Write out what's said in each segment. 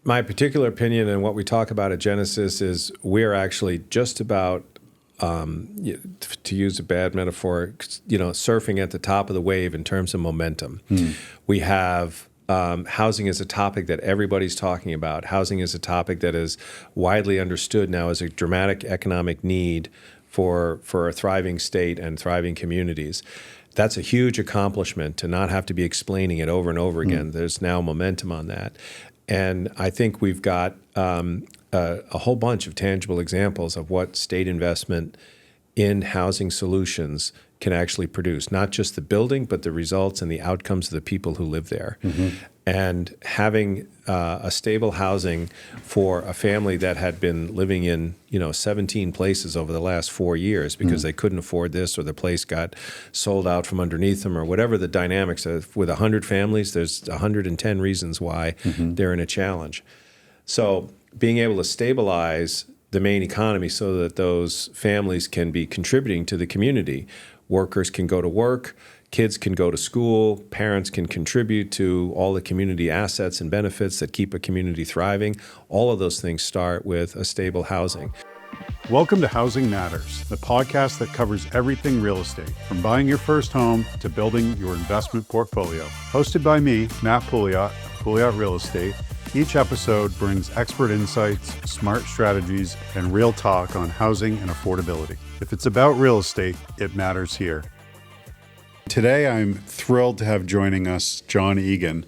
my particular opinion and what we talk about at Genesis is we're actually just about, to use a bad metaphor, surfing at the top of the wave in terms of momentum. We have housing is a topic that everybody's talking about. Housing is a topic that is widely understood now as a dramatic economic need for a thriving state and thriving communities. That's a huge accomplishment to not have to be explaining it over and over again. There's now momentum on that. And I think we've got a whole bunch of tangible examples of what state investment in housing solutions can actually produce, not just the building, but the results and the outcomes of the people who live there. And having a stable housing for a family that had been living in 17 places over the last 4 years because they couldn't afford this or the place got sold out from underneath them or whatever the dynamics of. With 100 families, there's 110 reasons why they're in a challenge. So being able to stabilize the Maine economy so that those families can be contributing to the community. Workers can go to work, kids can go to school, parents can contribute to all the community assets and benefits that keep a community thriving. All of those things start with a stable housing. Welcome to Housing Matters, the podcast that covers everything real estate, from buying your first home to building your investment portfolio. Hosted by me, Matt Pouliot of Pouliot Real Estate. Each episode brings expert insights, smart strategies, and real talk on housing and affordability. If it's about real estate, it matters here. Today, I'm thrilled to have joining us John Egan.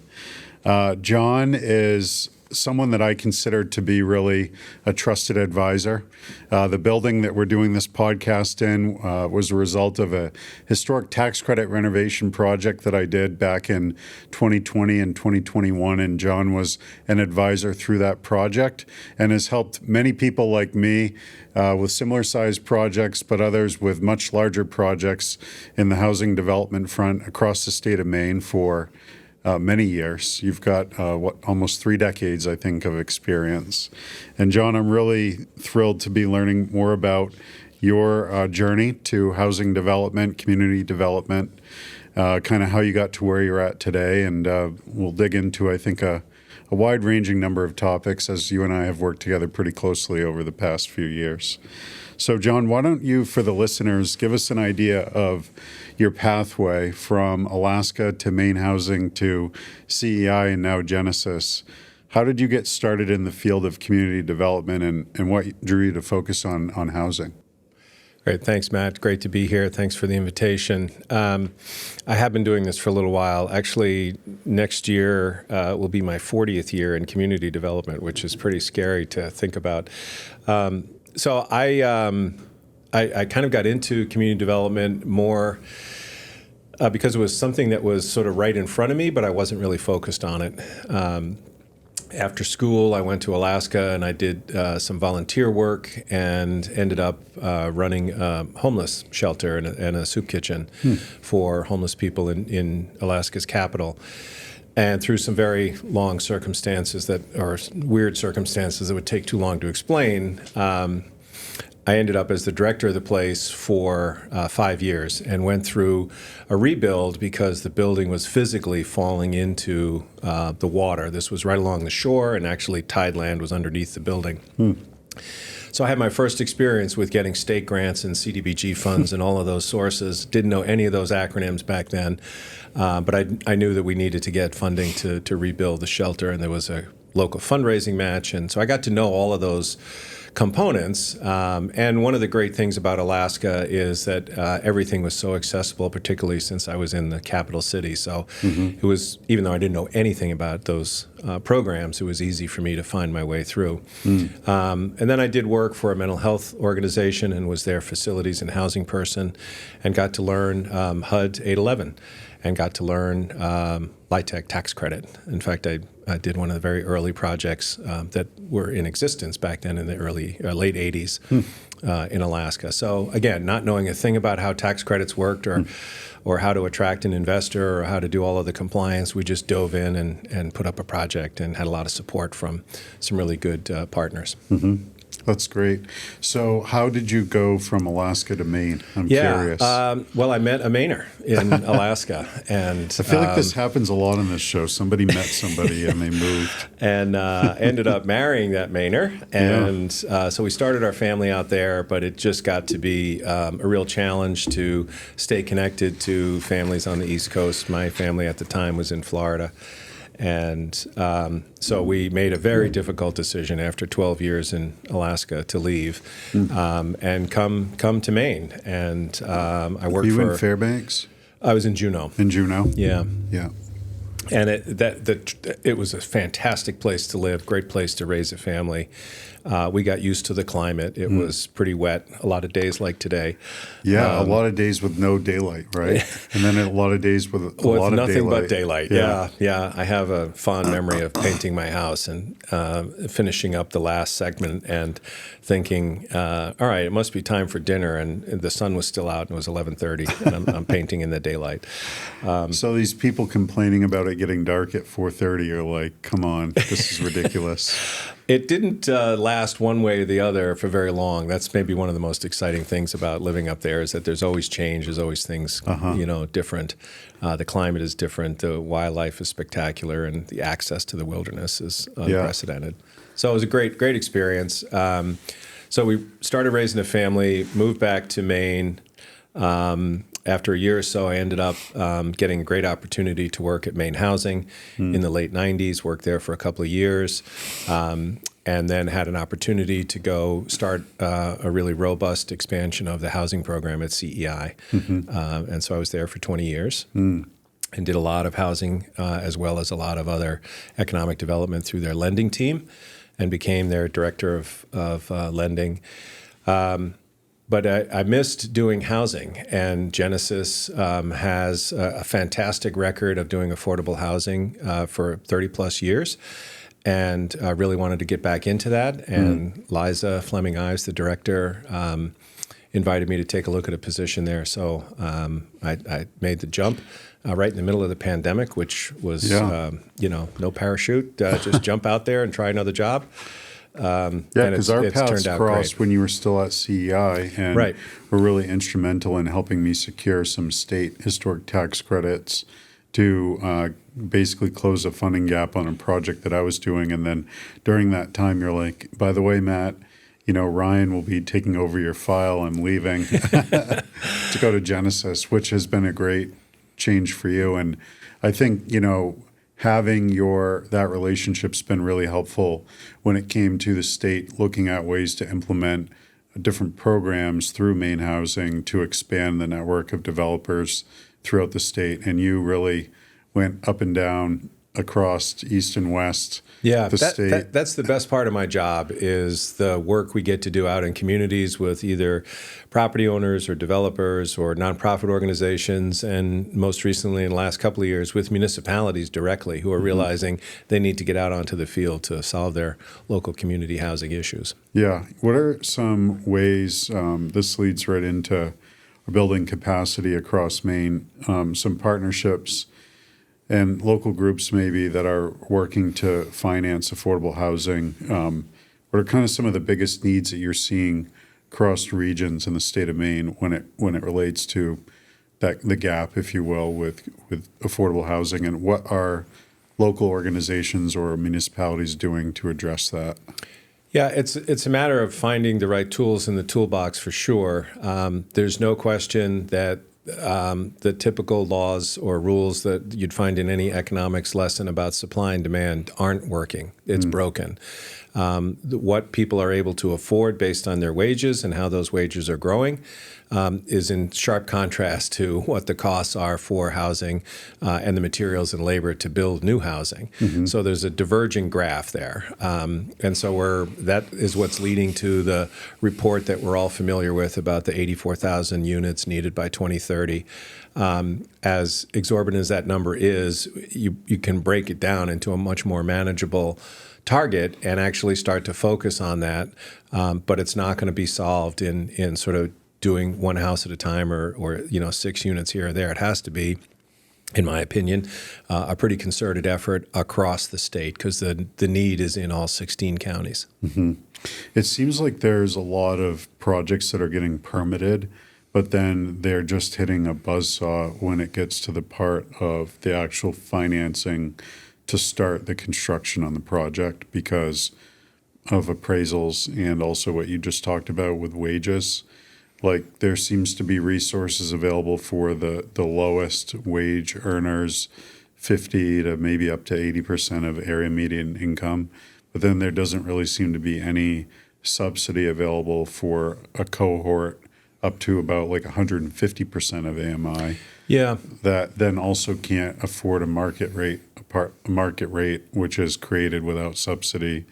John is someone that I consider to be really a trusted advisor. The building that we're doing this podcast in was a result of a historic tax credit renovation project that I did back in 2020 and 2021, and John was an advisor through that project and has helped many people like me with similar sized projects, but others with much larger projects in the housing development front across the state of Maine for many years. You've got almost 3 decades, I think, of experience. And John, I'm really thrilled to be learning more about your journey to housing development, community development, kind of how you got to where you're at today. And we'll dig into, I think, a wide-ranging number of topics, as you and I have worked together pretty closely over the past few years. So, John, why don't you, for the listeners, give us an idea of your pathway from Alaska to MaineHousing to CEI and now Genesis. How did you get started in the field of community development, and what drew you to focus on housing? Great. Thanks, Matt. Great to be here. Thanks for the invitation. I have been doing this for a little while. Actually, next year will be my 40th year in community development, which is pretty scary to think about. So I kind of got into community development more because it was something that was sort of right in front of me, but I wasn't really focused on it. After school, I went to Alaska and I did some volunteer work and ended up running a homeless shelter and a soup kitchen for homeless people in Alaska's capital. And through some very long circumstances or weird circumstances that would take too long to explain, I ended up as the director of the place for 5 years and went through a rebuild because the building was physically falling into the water. This was right along the shore, and actually tideland was underneath the building. So I had my first experience with getting state grants and CDBG funds and all of those sources. Didn't know any of those acronyms back then, but I knew that we needed to get funding to rebuild the shelter, and there was a local fundraising match. And so I got to know all of those components. And one of the great things about Alaska is that everything was so accessible, particularly since I was in the capital city. So it was, even though I didn't know anything about those programs, it was easy for me to find my way through. And then I did work for a mental health organization and was their facilities and housing person, and got to learn HUD 811 and got to learn LIHTC tax credit. In fact, I did one of the very early projects that were in existence back then in the late 80s in Alaska. So again, not knowing a thing about how tax credits worked or how to attract an investor or how to do all of the compliance, we just dove in and put up a project and had a lot of support from some really good partners. That's great. So how did you go from Alaska to Maine? I'm Yeah. curious. Well, I met a Mainer in Alaska, and I feel like this happens a lot on this show. Somebody met somebody and they moved. and ended up marrying that Mainer. And so we started our family out there, but it just got to be a real challenge to stay connected to families on the East Coast. My family at the time was in Florida. And so we made a very difficult decision after 12 years in Alaska to leave and come to Maine. And I worked You in Fairbanks? I was in Juneau. In Juneau? Yeah. Yeah. And it was a fantastic place to live, great place to raise a family. We got used to the climate. It was pretty wet, a lot of days like today. Yeah, a lot of days with no daylight, right? And then a lot of days with a lot of nothing daylight. but daylight. Yeah. I have a fond memory of painting my house and finishing up the last segment and thinking, all right, it must be time for dinner. And the sun was still out and it was 11:30, and I'm painting in the daylight. So these people complaining about it getting dark at 4:30 are like, come on, this is ridiculous. It didn't last one way or the other for very long. That's maybe one of the most exciting things about living up there is that there's always change. There's always things, different. The climate is different. The wildlife is spectacular, and the access to the wilderness is unprecedented. So it was a great experience. So we started raising a family, moved back to Maine. After a year or so, I ended up getting a great opportunity to work at MaineHousing in the late 90s, worked there for a couple of years, and then had an opportunity to go start a really robust expansion of the housing program at CEI. And so I was there for 20 years. And did a lot of housing as well as a lot of other economic development through their lending team and became their director of lending. But I missed doing housing, and Genesis has a fantastic record of doing affordable housing for 30 plus years, and I really wanted to get back into that. And Liza Fleming Ives, the director, invited me to take a look at a position there. So I made the jump right in the middle of the pandemic, which was, no parachute, just jump out there and try another job. Because our paths crossed when you were still at CEI and were really instrumental in helping me secure some state historic tax credits to basically close a funding gap on a project that I was doing. And then during that time, you're like, by the way, Matt, Ryan will be taking over your file. I'm leaving to go to Genesis, which has been a great change for you. And I think, having that relationship's been really helpful when it came to the state looking at ways to implement different programs through MaineHousing to expand the network of developers throughout the state. And you really went up and down across east and west. Yeah, the state. That's the best part of my job is the work we get to do out in communities with either property owners or developers or nonprofit organizations, and most recently in the last couple of years with municipalities directly who are realizing they need to get out onto the field to solve their local community housing issues. Yeah. What are some ways, this leads right into building capacity across Maine, some partnerships and local groups maybe that are working to finance affordable housing? What are kind of some of the biggest needs that you're seeing across regions in the state of Maine when it relates to the gap, if you will, with affordable housing, and what are local organizations or municipalities doing to address that? Yeah, it's a matter of finding the right tools in the toolbox for sure. There's no question that the typical laws or rules that you'd find in any economics lesson about supply and demand aren't working. It's broken. What people are able to afford based on their wages and how those wages are growing is in sharp contrast to what the costs are for housing and the materials and labor to build new housing. So there's a diverging graph there. And so that is what's leading to the report that we're all familiar with about the 84,000 units needed by 2030. As exorbitant as that number is, you can break it down into a much more manageable target and actually start to focus on that. But it's not going to be solved in sort of doing one house at a time or 6 units here or there. It has to be in my opinion, a pretty concerted effort across the state because the need is in all 16 counties. It seems like there's a lot of projects that are getting permitted, but then they're just hitting a buzzsaw when it gets to the part of the actual financing to start the construction on the project because of appraisals and also what you just talked about with wages. Like there seems to be resources available for the lowest wage earners, 50 to maybe up to 80% of area median income. But then there doesn't really seem to be any subsidy available for a cohort up to about like 150% of AMI. Yeah. That then also can't afford a market rate, which is created without subsidy.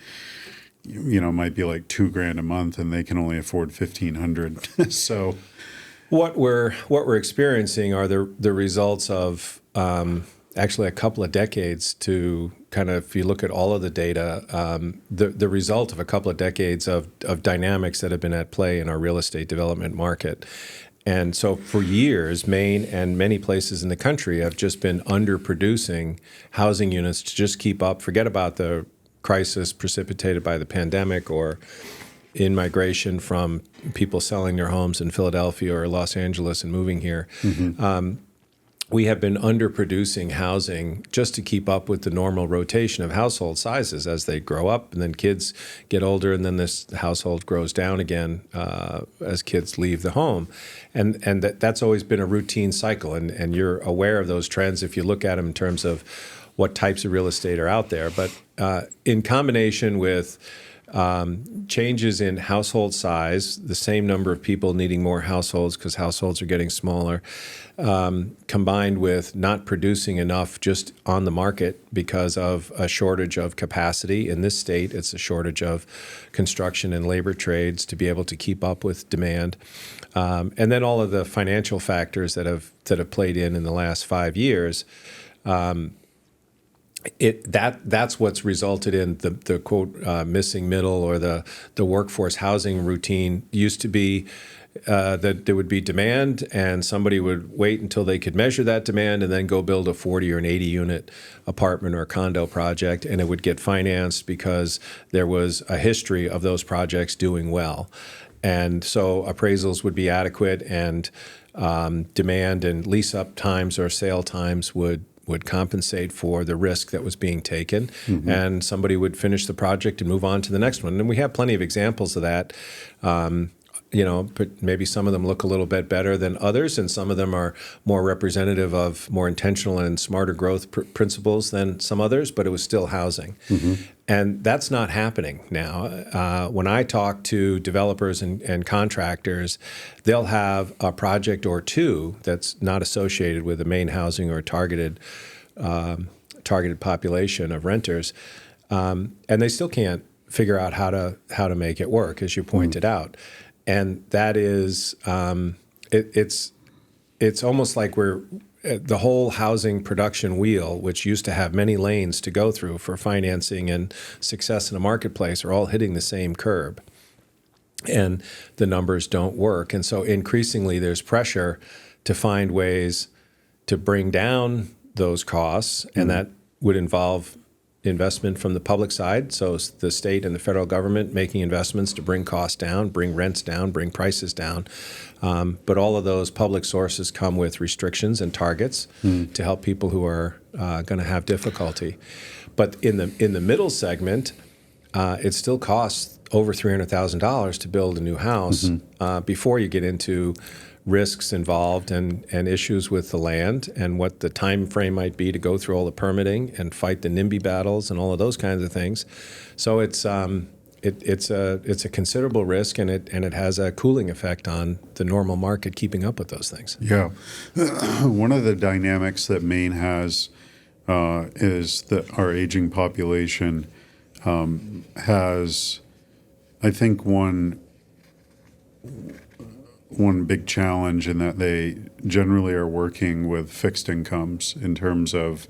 Might be like $2,000 a month, and they can only afford $1,500. So, what we're experiencing are the results of actually a couple of decades to kind of, if you look at all of the data, the result of a couple of decades of dynamics that have been at play in our real estate development market. And so for years, Maine and many places in the country have just been underproducing housing units to just keep up. Forget about the crisis precipitated by the pandemic or in-migration from people selling their homes in Philadelphia or Los Angeles and moving here. We have been underproducing housing just to keep up with the normal rotation of household sizes as they grow up, and then kids get older, and then this household grows down again as kids leave the home. And that's always been a routine cycle, and you're aware of those trends if you look at them in terms of what types of real estate are out there. But in combination with changes in household size, the same number of people needing more households because households are getting smaller, combined with not producing enough just on the market because of a shortage of capacity. In this state, it's a shortage of construction and labor trades to be able to keep up with demand. And then all of the financial factors that have played in the last 5 years. That's what's resulted in the quote missing middle or the workforce housing routine. Used to be that there would be demand and somebody would wait until they could measure that demand and then go build a 40 or an 80 unit apartment or a condo project, and it would get financed because there was a history of those projects doing well. And so appraisals would be adequate, and demand and lease up times or sale times would compensate for the risk that was being taken, and somebody would finish the project and move on to the next one. And we have plenty of examples of that. But maybe some of them look a little bit better than others, and some of them are more representative of more intentional and smarter growth principles than some others, but it was still housing. And that's not happening now. When I talk to developers and contractors, they'll have a project or two that's not associated with a MaineHousing or a targeted population of renters, and they still can't figure out how to make it work, as you pointed out. And that is, it's almost like we're the whole housing production wheel, which used to have many lanes to go through for financing and success in a marketplace, are all hitting the same curb, and the numbers don't work. And so increasingly, there's pressure to find ways to bring down those costs, and that would involve investment from the public side, so the state and the federal government making investments to bring costs down, bring rents down, bring prices down. But all of those public sources come with restrictions and targets to help people who are going to have difficulty. But in the middle segment, it still costs over $300,000 to build a new house before you get into risks involved and issues with the land and what the time frame might be to go through all the permitting and fight the NIMBY battles and all of those kinds of things. So it's a considerable risk, and it has a cooling effect on the normal market keeping up with those things. Yeah. One of the dynamics that Maine has is that our aging population has, I think, one big challenge in that they generally are working with fixed incomes in terms of,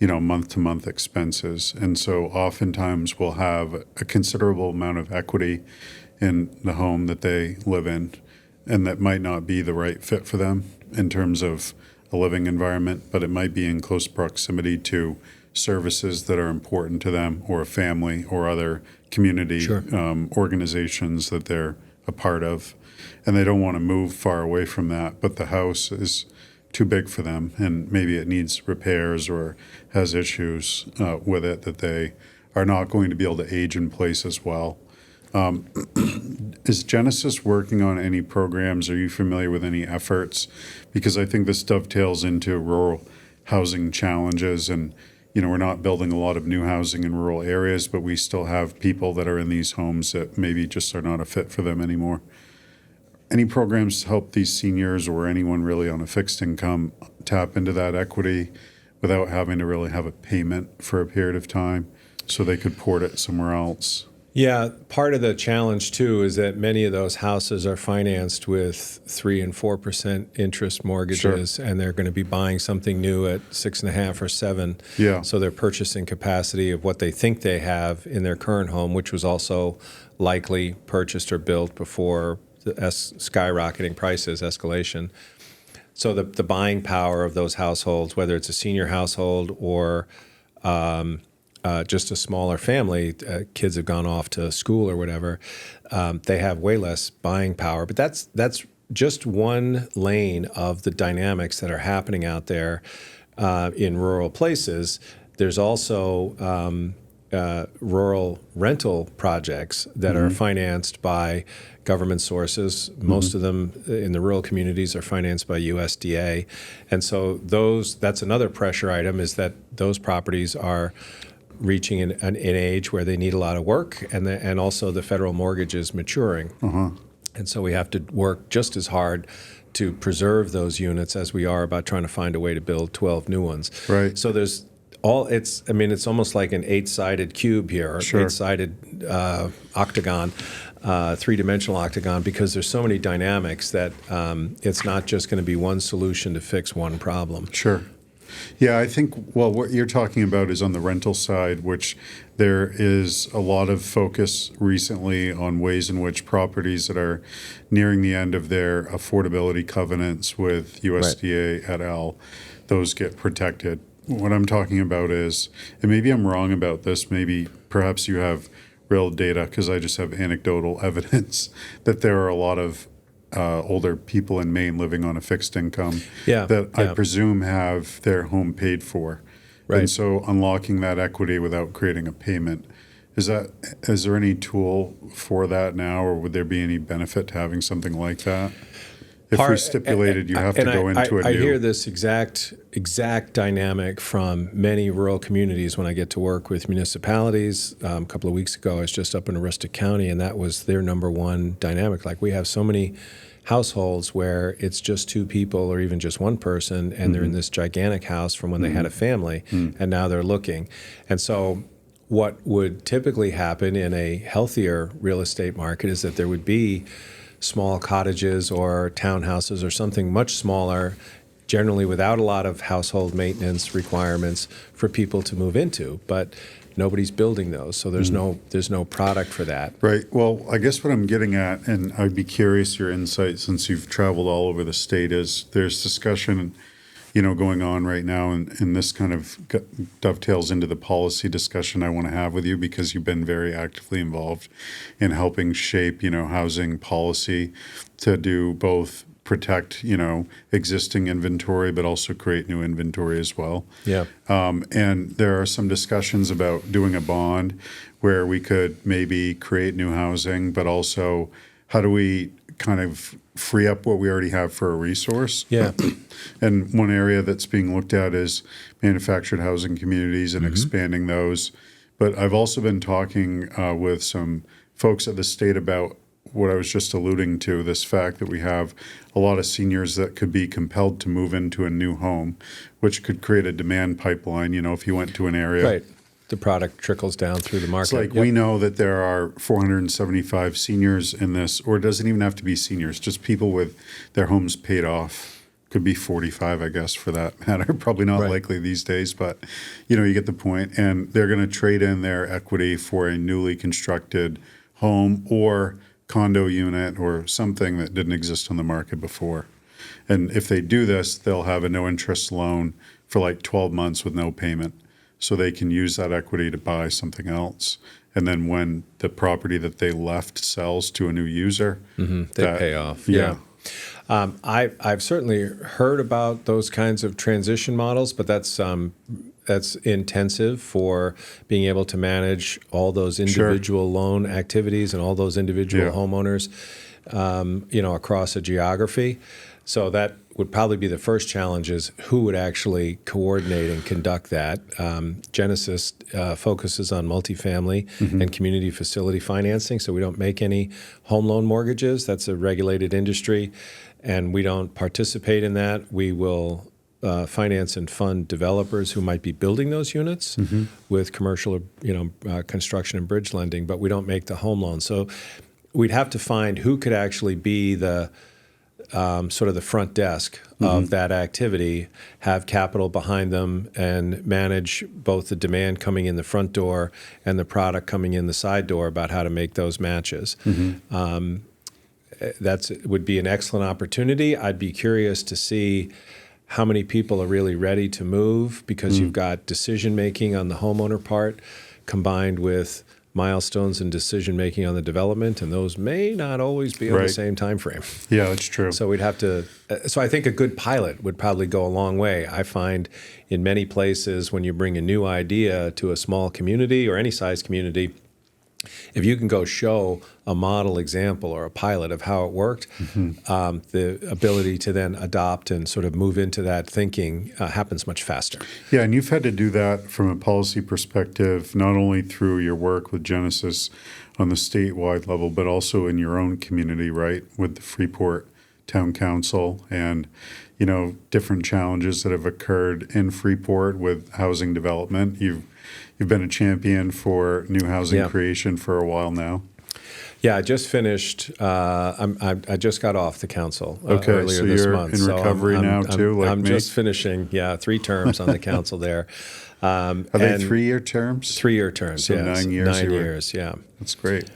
month-to-month expenses. And so oftentimes we'll have a considerable amount of equity in the home that they live in, and that might not be the right fit for them in terms of a living environment, but it might be in close proximity to services that are important to them, or a family, or other community Sure. organizations that they're a part of. And they don't want to move far away from that, but the house is too big for them, and maybe it needs repairs or has issues with it that they are not going to be able to age in place as well. Is Genesis working on any programs? Are you familiar with any efforts? Because I think this dovetails into rural housing challenges, and we're not building a lot of new housing in rural areas, but we still have people that are in these homes that maybe just are not a fit for them anymore. Any programs to help these seniors or anyone really on a fixed income tap into that equity without having to really have a payment for a period of time so they could port it somewhere else? Yeah, part of the challenge too is that many of those houses are financed with 3 and 4% interest mortgages, Sure. and they're going to be buying something new at 6.5 or 7. Yeah. So their purchasing capacity of what they think they have in their current home, which was also likely purchased or built before the skyrocketing prices, escalation. So the buying power of those households, whether it's a senior household or just a smaller family, kids have gone off to school or whatever, they have way less buying power. But that's just one lane of the dynamics that are happening out there in rural places. There's also rural rental projects that are financed by government sources. Most of them in the rural communities are financed by USDA. And so that's another pressure item, is that those properties are reaching an age where they need a lot of work, and also the federal mortgage is maturing. And so we have to work just as hard to preserve those units as we are about trying to find a way to build 12 new ones. Right. So it's almost like an 8-sided cube here, or Sure. 8-sided octagon, 3-dimensional octagon, because there's so many dynamics that it's not just going to be one solution to fix one problem. Sure. Yeah, I think, well, what you're talking about is on the rental side, which there is a lot of focus recently on ways in which properties that are nearing the end of their affordability covenants with USDA et al., those get protected. What I'm talking about is, and maybe I'm wrong about this, maybe perhaps you have real data, because I just have anecdotal evidence that there are a lot of older people in Maine living on a fixed income that I presume have their home paid for. Right. And so unlocking that equity without creating a payment, is there any tool for that now, or would there be any benefit to having something like that? If we stipulated you have to go into a new... I hear this exact dynamic from many rural communities when I get to work with municipalities. A couple of weeks ago, I was just up in Aroostook County, and that was their number one dynamic. Like, we have so many households where it's just 2 people or even just 1 person, and they're in this gigantic house from when they had a family, and now they're looking. And so what would typically happen in a healthier real estate market is that there would be small cottages or townhouses or something much smaller, generally without a lot of household maintenance requirements for people to move into. But nobody's building those, so there's no product for that. Right. Well, I guess what I'm getting at, and I'd be curious your insight since you've traveled all over the state, is there's discussion going on right now, and this kind of dovetails into the policy discussion I want to have with you, because you've been very actively involved in helping shape, housing policy to do both protect, existing inventory, but also create new inventory as well. Yeah. And there are some discussions about doing a bond where we could maybe create new housing, but also how do we kind of free up what we already have for a resource? Yeah. And one area that's being looked at is manufactured housing communities and expanding those. But I've also been talking with some folks at the state about what I was just alluding to, this fact that we have a lot of seniors that could be compelled to move into a new home, which could create a demand pipeline, if you went to an area. Right. The product trickles down through the market. It's like we know that there are 475 seniors in this, or it doesn't even have to be seniors, just people with their homes paid off. Could be 45, I guess, for that matter. Probably not likely these days, but you get the point. And they're going to trade in their equity for a newly constructed home or condo unit or something that didn't exist on the market before. And if they do this, they'll have a no interest loan for like 12 months with no payment. So they can use that equity to buy something else. And then when the property that they left sells to a new user, they pay off. Yeah. I've certainly heard about those kinds of transition models, but that's intensive for being able to manage all those individual loan activities and all those individual homeowners, across a geography. So that would probably be the first challenge: is who would actually coordinate and conduct that. Genesis focuses on multifamily and community facility financing, so we don't make any home loan mortgages. That's a regulated industry, and we don't participate in that. We will finance and fund developers who might be building those units with commercial, construction and bridge lending, but we don't make the home loan. So we'd have to find who could actually be the sort of the front desk of that activity, have capital behind them, and manage both the demand coming in the front door and the product coming in the side door about how to make those matches. That would be an excellent opportunity. I'd be curious to see how many people are really ready to move, because you've got decision-making on the homeowner part combined with milestones and decision-making on the development, and those may not always be on the same time frame. Yeah, that's true. So we'd have to. So I think a good pilot would probably go a long way. I find in many places when you bring a new idea to a small community or any size community, if you can go show a model example or a pilot of how it worked, the ability to then adopt and sort of move into that thinking happens much faster. Yeah, and you've had to do that from a policy perspective, not only through your work with Genesis on the statewide level, but also in your own community, right, with the Freeport Town Council and, different challenges that have occurred in Freeport with housing development. You've been a champion for new housing creation for a while now. Yeah, I just finished. I just got off the council earlier so this you're month. in recovery now too. I'm just finishing. 3 terms on the council there. Are they 3-year terms? 3-year terms. So yes. 9 years. 9 years. Yeah, that's great.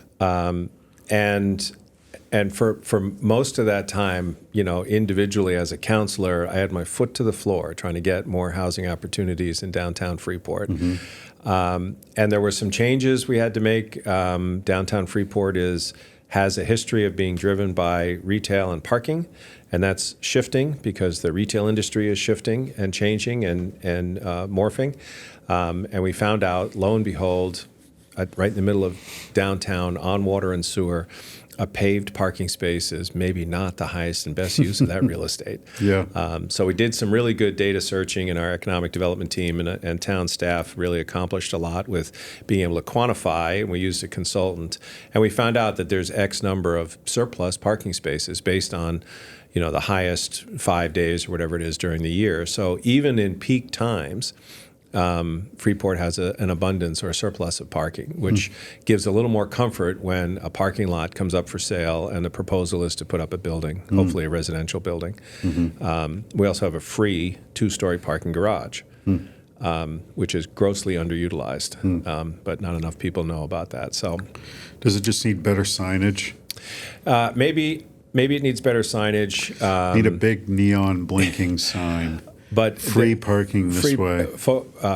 And for most of that time, individually as a counselor, I had my foot to the floor trying to get more housing opportunities in downtown Freeport. And there were some changes we had to make. Downtown Freeport has a history of being driven by retail and parking, and that's shifting because the retail industry is shifting and changing and morphing. And we found out, lo and behold, right in the middle of downtown, on water and sewer, a paved parking space is maybe not the highest and best use of that real estate. So we did some really good data searching, and our economic development team and town staff really accomplished a lot with being able to quantify, and we used a consultant, and we found out that there's X number of surplus parking spaces based on the highest 5 days or whatever it is during the year. So even in peak times, Freeport has an abundance or a surplus of parking, which gives a little more comfort when a parking lot comes up for sale and the proposal is to put up a building, hopefully a residential building. We also have a free 2-story parking garage, which is grossly underutilized, but not enough people know about that. So, does it just need better signage? Maybe it needs better signage. Need a big neon blinking sign. But free parking this way.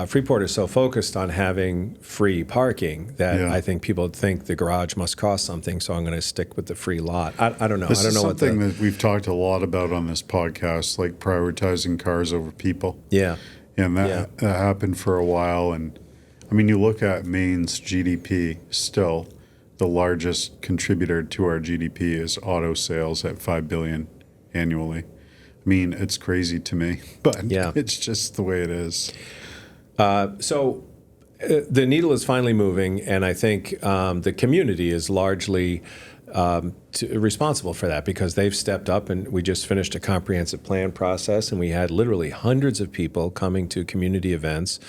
Freeport is so focused on having free parking that I think people think the garage must cost something, so I'm going to stick with the free lot. I don't know. This I don't know is something that we've talked a lot about on this podcast, like prioritizing cars over people. And that happened for a while. And I mean, you look at Maine's GDP still, the largest contributor to our GDP is auto sales at $5 billion annually. I mean, it's crazy to me, but it's just the way it is. So the needle is finally moving, and I think the community is largely responsible for that because they've stepped up, and we just finished a comprehensive plan process, and we had literally hundreds of people coming to community events,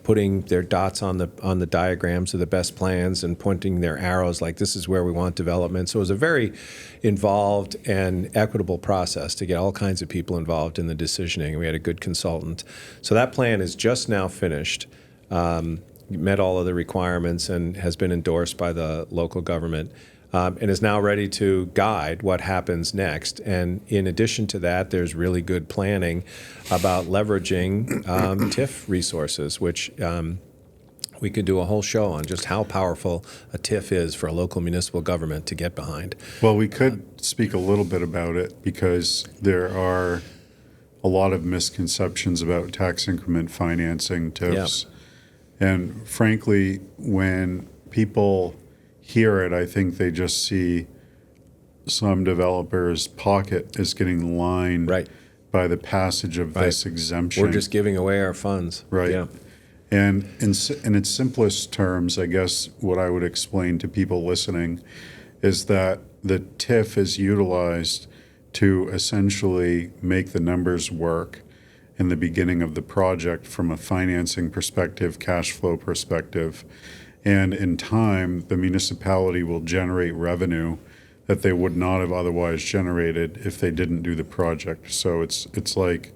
putting their dots on the diagrams of the best plans and pointing their arrows like this is where we want development. So it was a very involved and equitable process to get all kinds of people involved in the decisioning. We had a good consultant. So that plan is just now finished, met all of the requirements, and has been endorsed by the local government. and is now ready to guide what happens next. And in addition to that, there's really good planning about leveraging TIF resources, which we could do a whole show on just how powerful a TIF is for a local municipal government to get behind. Well, we could speak a little bit about it because there are a lot of misconceptions about tax increment financing, TIFs. And frankly, when people hear it, I think they just see some developer's pocket is getting lined by the passage of this exemption. We're just giving away our funds. Right. Yeah. And in its simplest terms, I guess what I would explain to people listening is that the TIF is utilized to essentially make the numbers work in the beginning of the project from a financing perspective, cash flow perspective. And in time, the municipality will generate revenue that they would not have otherwise generated if they didn't do the project. So it's like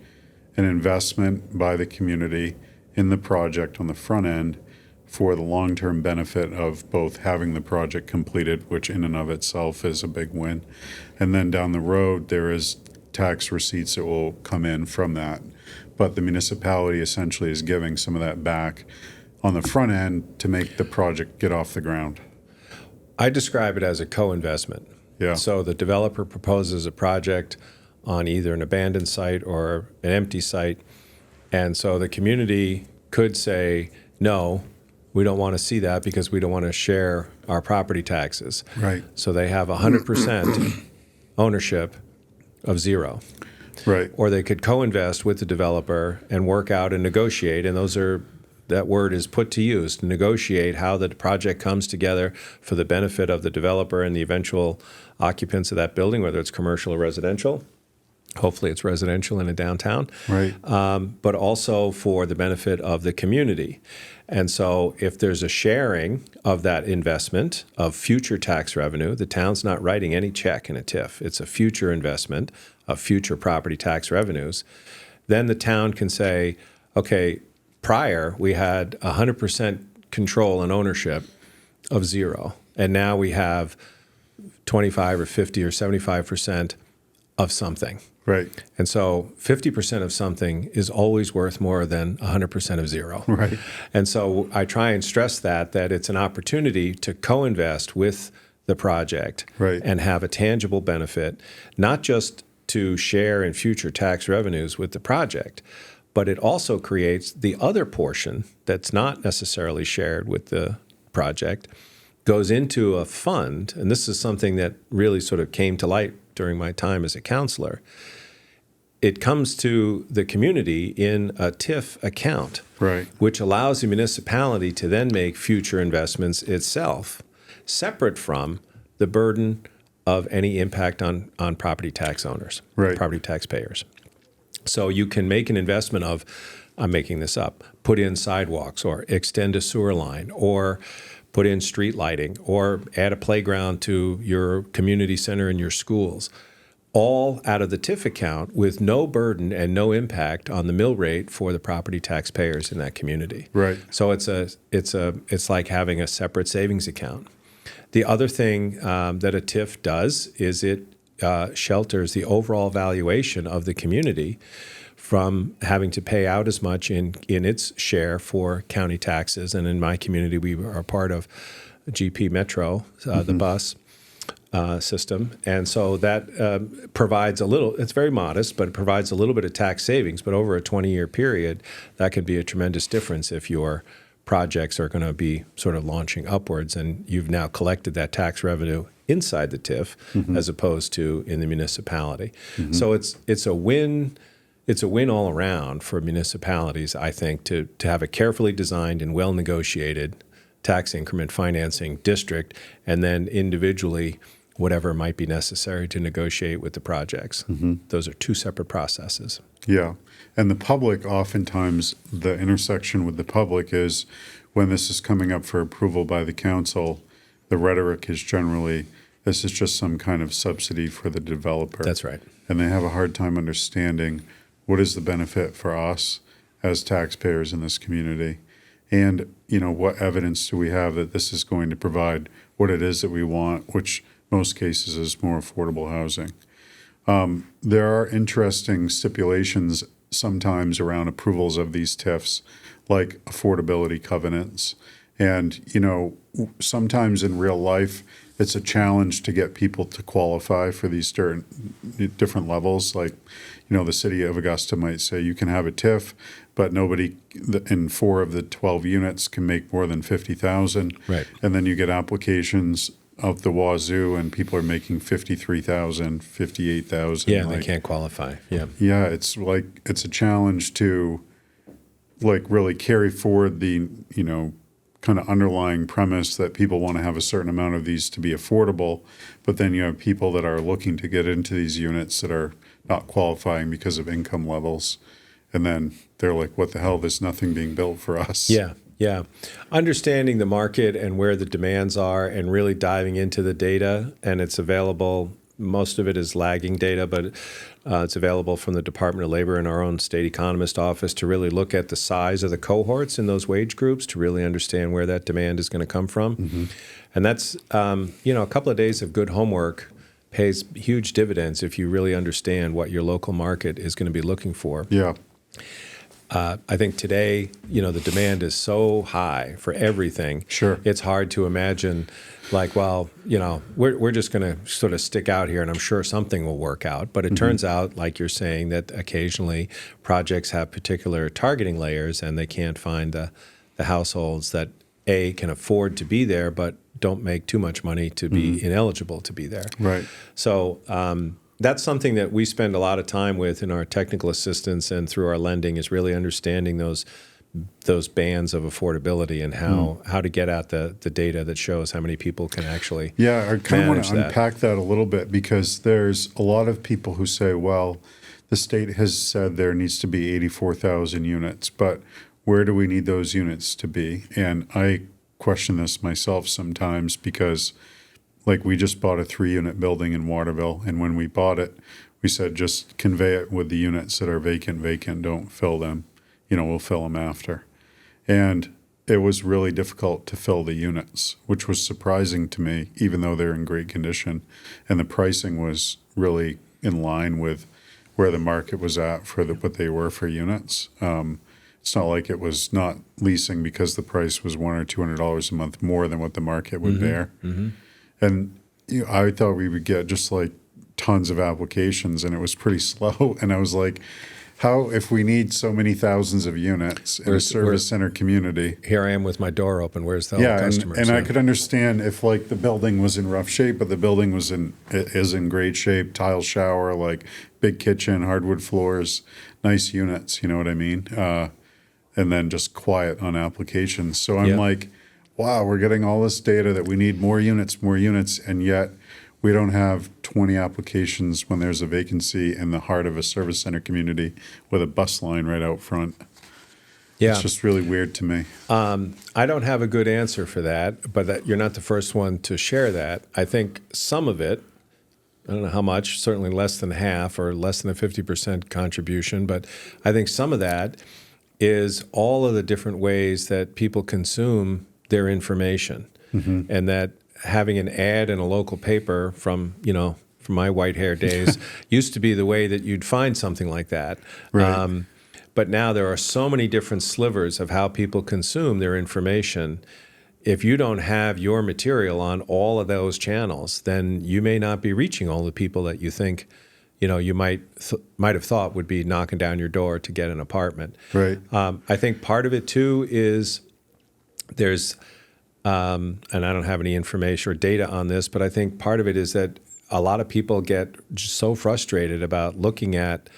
an investment by the community in the project on the front end for the long-term benefit of both having the project completed, which in and of itself is a big win, and then down the road there is tax receipts that will come in from that. But the municipality essentially is giving some of that back on the front end to make the project get off the ground. I describe it as a co-investment. Yeah. So the developer proposes a project on either an abandoned site or an empty site. And so the community could say, no, we don't want to see that because we don't want to share our property taxes. Right. So they have 100% ownership of zero. Right. Or they could co-invest with the developer and work out and negotiate, and that word is put to use, to negotiate how the project comes together for the benefit of the developer and the eventual occupants of that building, whether it's commercial or residential. Hopefully it's residential in a downtown, right? But also for the benefit of the community. And so if there's a sharing of that investment of future tax revenue, the town's not writing any check in a TIF. It's a future investment of future property tax revenues. Then the town can say, okay, prior we had 100% control and ownership of zero, and now we have 25 or 50 or 75% of something. Right. And so 50% of something is always worth more than 100% of zero. Right. And so I try and stress that it's an opportunity to co-invest with the project and have a tangible benefit, not just to share in future tax revenues with the project, but it also creates the other portion that's not necessarily shared with the project, goes into a fund, and this is something that really sort of came to light during my time as a counselor. It comes to the community in a TIF account, which allows the municipality to then make future investments itself, separate from the burden of any impact on property tax owners, property taxpayers. So you can make an investment of, I'm making this up, put in sidewalks or extend a sewer line or put in street lighting or add a playground to your community center in your schools, all out of the TIF account with no burden and no impact on the mill rate for the property taxpayers in that community. Right. So it's like having a separate savings account. The other thing that a TIF does is it shelters the overall valuation of the community from having to pay out as much in its share for county taxes. And in my community, we are part of GP Metro, the bus system. And so that provides a little, it's very modest, but it provides a little bit of tax savings. But over a 20-year period, that can be a tremendous difference if your projects are going to be sort of launching upwards and you've now collected that tax revenue inside the TIF as opposed to in the municipality. So it's a win. It's a win all around for municipalities, I think, to have a carefully designed and well-negotiated tax increment financing district, and then individually whatever might be necessary to negotiate with the projects. Those are two separate processes. Yeah. And the public, oftentimes, the intersection with the public is when this is coming up for approval by the council, the rhetoric is generally, this is just some kind of subsidy for the developer. That's right. And they have a hard time understanding what is the benefit for us as taxpayers in this community. And, you know, what evidence do we have that this is going to provide what it is that we want, which most cases is more affordable housing. There are interesting stipulations sometimes around approvals of these TIFs, like affordability covenants. And, sometimes in real life, it's a challenge to get people to qualify for these different levels. Like, the city of Augusta might say you can have a TIF, but nobody in 4 of the 12 units can make more than 50,000. Right. And then you get applications of the wazoo, and people are making 53,000, 58,000. Yeah, they can't qualify. Yeah. Yeah, it's a challenge to really carry forward the, kind of underlying premise that people want to have a certain amount of these to be affordable, but then you have people that are looking to get into these units that are not qualifying because of income levels. And then they're like, what the hell? There's nothing being built for us. Yeah. Yeah. Understanding the market and where the demands are and really diving into the data, and it's available. Most of it is lagging data, but it's available from the Department of Labor and our own state economist office to really look at the size of the cohorts in those wage groups to really understand where that demand is going to come from. Mm-hmm. And that's, a couple of days of good homework pays huge dividends if you really understand what your local market is going to be looking for. Yeah. I think today, the demand is so high for everything. Sure. It's hard to imagine we're just going to sort of stick out here and I'm sure something will work out. But it turns out, like you're saying, that occasionally projects have particular targeting layers and they can't find the households that, A, can afford to be there, but don't make too much money to be ineligible to be there. Right. So that's something that we spend a lot of time with in our technical assistance and through our lending is really understanding those bands of affordability and how to get at the data that shows how many people can actually I kind of want to that. unpack that a little bit, because there's a lot of people who say, well, the state has said there needs to be 84,000 units, but where do we need those units to be? And I question this myself sometimes because we just bought a 3-unit building in Waterville, and when we bought it, we said just convey it with the units that are vacant, don't fill them. We'll fill them after. And it was really difficult to fill the units, which was surprising to me, even though they're in great condition. And the pricing was really in line with where the market was at for what they were for units. It's not like it was not leasing because the price was $100 or $200 a month more than what the market would bear. Mm-hmm. And I thought we would get just tons of applications, and it was pretty slow. And I was like, how, if we need so many thousands of units in a service center community? Here I am with my door open. Where's the customers? And I could understand if the building was in rough shape, but the building is in great shape, tile shower, big kitchen, hardwood floors, nice units. You know what I mean? And then just quiet on applications. So I'm like, wow, we're getting all this data that we need more units, and yet we don't have 20 applications when there's a vacancy in the heart of a service center community with a bus line right out front. Yeah. It's just really weird to me. I don't have a good answer for that, but you're not the first one to share that. I think some of it, I don't know how much, certainly less than half or less than a 50% contribution, but I think some of that is all of the different ways that people consume their information, and that having an ad in a local paper from my white hair days used to be the way that you'd find something like that. Right. But now there are so many different slivers of how people consume their information. If you don't have your material on all of those channels, then you may not be reaching all the people that you think you might have thought would be knocking down your door to get an apartment. Right. I think part of it too is there's, and I don't have any information or data on this, but I think part of it is that a lot of people get just so frustrated about looking at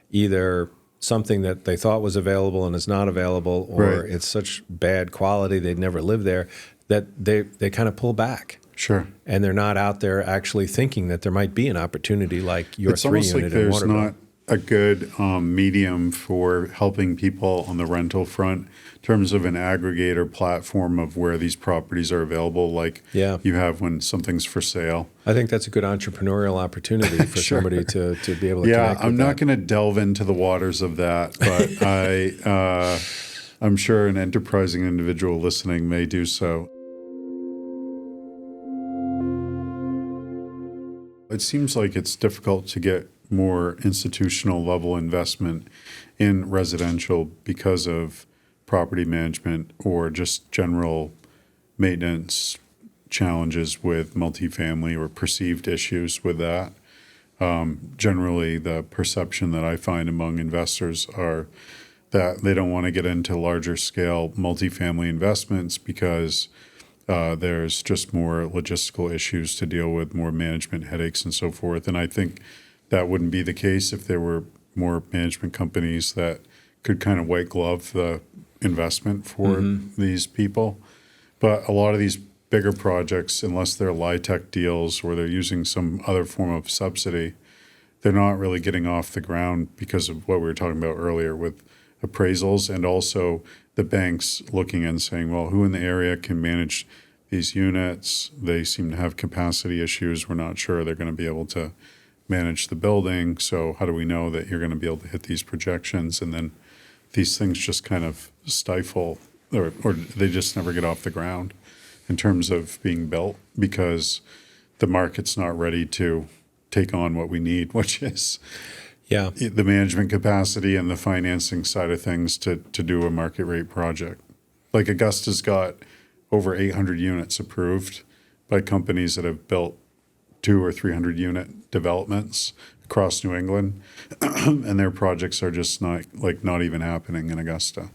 either something that they thought was available and is not available, or it's such bad quality they'd never live there, that they kind of pull back. Sure. And they're not out there actually thinking that there might be an opportunity like your 3-unit in Waterville. It's almost like there's not a good medium for helping people on the rental front in terms of an aggregator platform of where these properties are available, like you have when something's for sale. I think that's a good entrepreneurial opportunity for somebody to be able to connect with that. I'm not going to delve into the waters of that, but I'm sure an enterprising individual listening may do so. It seems like it's difficult to get more institutional level investment in residential because of property management or just general maintenance challenges with multifamily or perceived issues with that. Generally, the perception that I find among investors are that they don't want to get into larger scale multifamily investments because there's just more logistical issues to deal with, more management headaches and so forth. And I think that wouldn't be the case if there were more management companies that could kind of white glove the investment for these people. But a lot of these bigger projects, unless they're LIHTC deals or they're using some other form of subsidy, they're not really getting off the ground because of what we were talking about earlier with appraisals and also the banks looking and saying, well, who in the area can manage these units? They seem to have capacity issues. We're not sure they're going to be able to manage the building. So how do we know that you're going to be able to hit these projections? And then these things just kind of stifle or they just never get off the ground in terms of being built because the market's not ready to take on what we need, which is the management capacity and the financing side of things to do a market rate project. Like Augusta's got over 800 units approved by companies that have built 200 or 300 unit developments across New England, and their projects are just not even happening in Augusta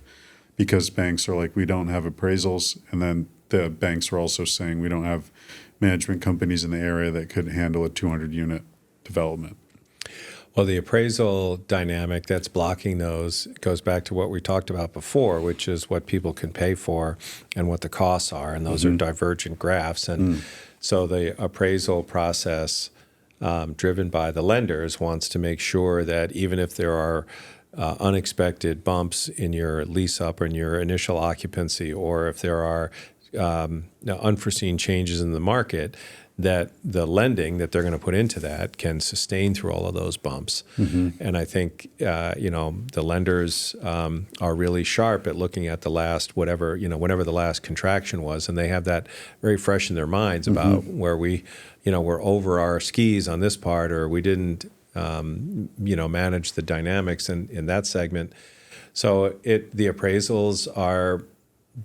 because banks are like, we don't have appraisals, and then the banks are also saying we don't have management companies in the area that could handle a 200 unit development. Well, the appraisal dynamic that's blocking those goes back to what we talked about before, which is what people can pay for and what the costs are, and those are divergent graphs. And so the appraisal process, driven by the lenders, wants to make sure that even if there are unexpected bumps in your lease up or in your initial occupancy, or if there are unforeseen changes in the market, that the lending that they're going to put into that can sustain through all of those bumps. And I think, the lenders are really sharp at looking at the last, whenever the last contraction was, and they have that very fresh in their minds about where we're over our skis on this part, or we didn't, manage the dynamics in that segment. So the appraisals are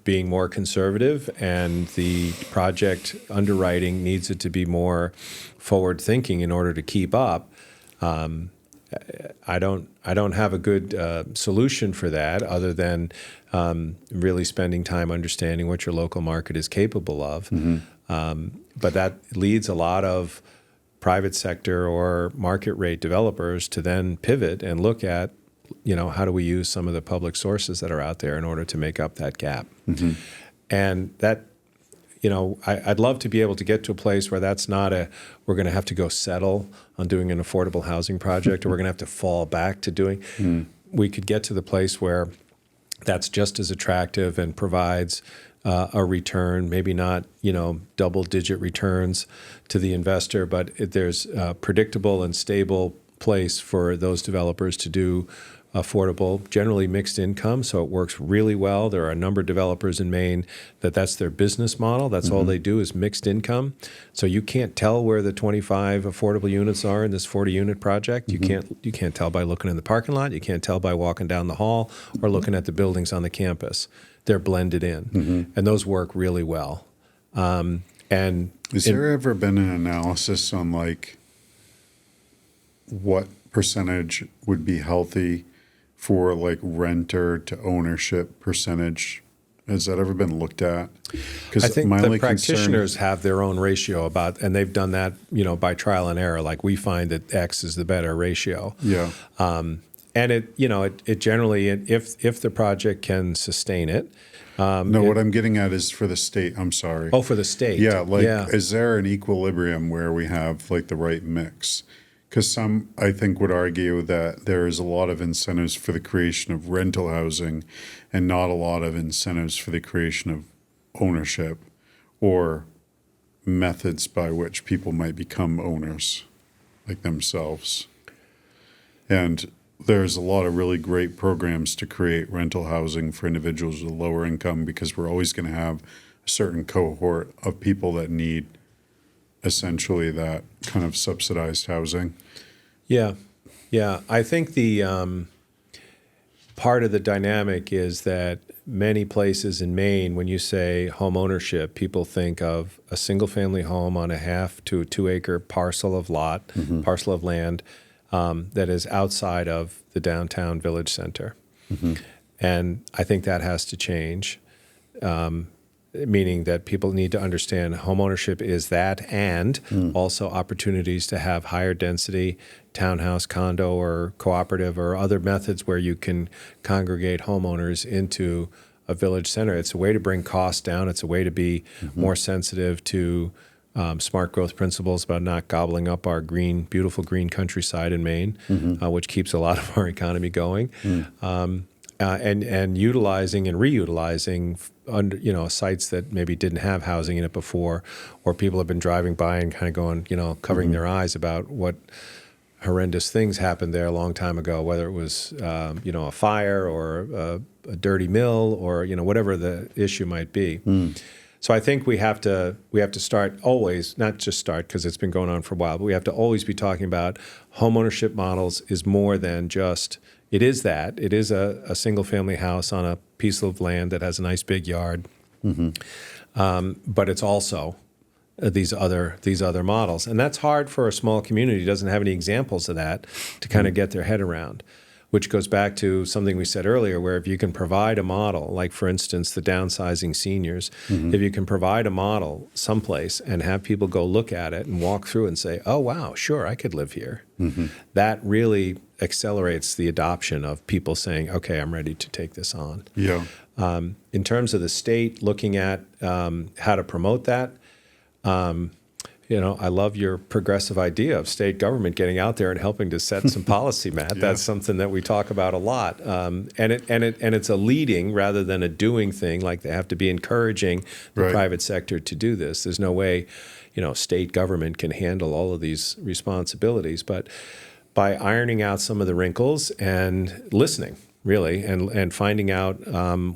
being more conservative, and the project underwriting needs it to be more forward thinking in order to keep up. I don't have a good solution for that other than really spending time understanding what your local market is capable of. But that leads a lot of private sector or market rate developers to then pivot and look at, how do we use some of the public sources that are out there in order to make up that gap? And that, I'd love to be able to get to a place where that's not we're going to have to go settle on doing an affordable housing project, or we're going to have to fall back to doing. We could get to the place where that's just as attractive and provides a return, maybe not, double-digit returns to the investor, but there's a predictable and stable place for those developers to do affordable, generally mixed income, so it works really well. There are a number of developers in Maine that's their business model. That's all they do is mixed income. So you can't tell where the 25 affordable units are in this 40-unit project. You can't tell by looking in the parking lot. You can't tell by walking down the hall or looking at the buildings on the campus. They're blended in, and those work really well. And has there ever been an analysis on what percentage would be healthy for renter to ownership percentage? Has that ever been looked at? I think the practitioners have their own ratio and they've done that, by trial and error. Like, we find that X is the better ratio. Yeah. And it generally, if the project can sustain it. What I'm getting at is for the state. I'm sorry. Oh, for the state. Yeah. Is there an equilibrium where we have the right mix? Because some, I think, would argue that there is a lot of incentives for the creation of rental housing and not a lot of incentives for the creation of ownership or methods by which people might become owners themselves. And there's a lot of really great programs to create rental housing for individuals with lower income, because we're always going to have a certain cohort of people that need essentially that kind of subsidized housing. Yeah. Yeah. I think the part of the dynamic is that many places in Maine, when you say home ownership, people think of a single family home on a 1/2 to 2 acre parcel of land that is outside of the downtown village center. And I think that has to change, meaning that people need to understand homeownership is that, and also opportunities to have higher density townhouse, condo, or cooperative, or other methods where you can congregate homeowners into a village center. It's a way to bring costs down. It's a way to be more sensitive to smart growth principles about not gobbling up our green, beautiful green countryside in Maine, which keeps a lot of our economy going. And utilizing and reutilizing sites that maybe didn't have housing in it before, or people have been driving by and kind of going, covering their eyes about what horrendous things happened there a long time ago, whether it was a fire or a dirty mill or whatever the issue might be. So I think we have to start always, not just start because it's been going on for a while, but we have to always be talking about homeownership models is more than just. It is that. It is a single-family house on a piece of land that has a nice big yard, but it's also these other models, and that's hard for a small community who doesn't have any examples of that to kind of get their head around. Which goes back to something we said earlier, where if you can provide a model, like for instance the downsizing seniors, if you can provide a model someplace and have people go look at it and walk through and say, "Oh wow, sure, I could live here," that really accelerates the adoption of people saying, "Okay, I'm ready to take this on." Yeah. In terms of the state looking at how to promote that, I love your progressive idea of state government getting out there and helping to set some policy, Matt. Yeah. That's something that we talk about a lot, and it's a leading rather than a doing thing. Like they have to be encouraging the private sector to do this. There's no way, state government can handle all of these responsibilities, but by ironing out some of the wrinkles and listening, really, and finding out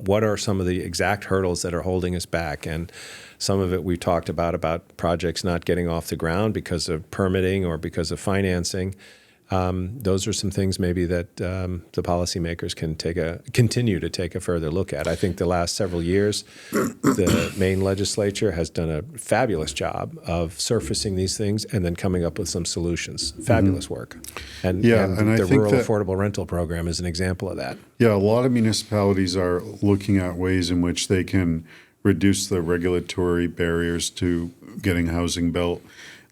what are some of the exact hurdles that are holding us back. And some of it we talked about projects not getting off the ground because of permitting or because of financing. Those are some things maybe that the policymakers can continue to take a further look at. I think the last several years, the Maine legislature has done a fabulous job of surfacing these things and then coming up with some solutions. Fabulous work. And I the think Rural that, Affordable Rental Program is an example of that. Yeah, a lot of municipalities are looking at ways in which they can reduce the regulatory barriers to getting housing built.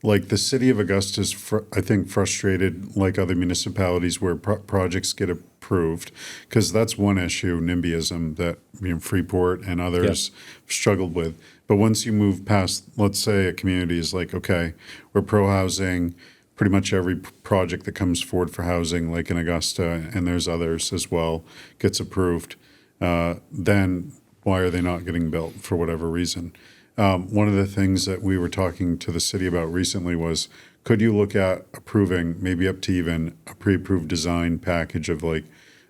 Like the city of Augusta is, I think, frustrated, like other municipalities, where projects get approved, because that's one issue, NIMBYism, that Freeport and others struggled with. But once you move past, let's say a community is like, okay, we're pro-housing, pretty much every project that comes forward for housing, like in Augusta, and there's others as well, gets approved, then why are they not getting built for whatever reason? One of the things that we were talking to the city about recently was, could you look at approving maybe up to even a pre-approved design package of like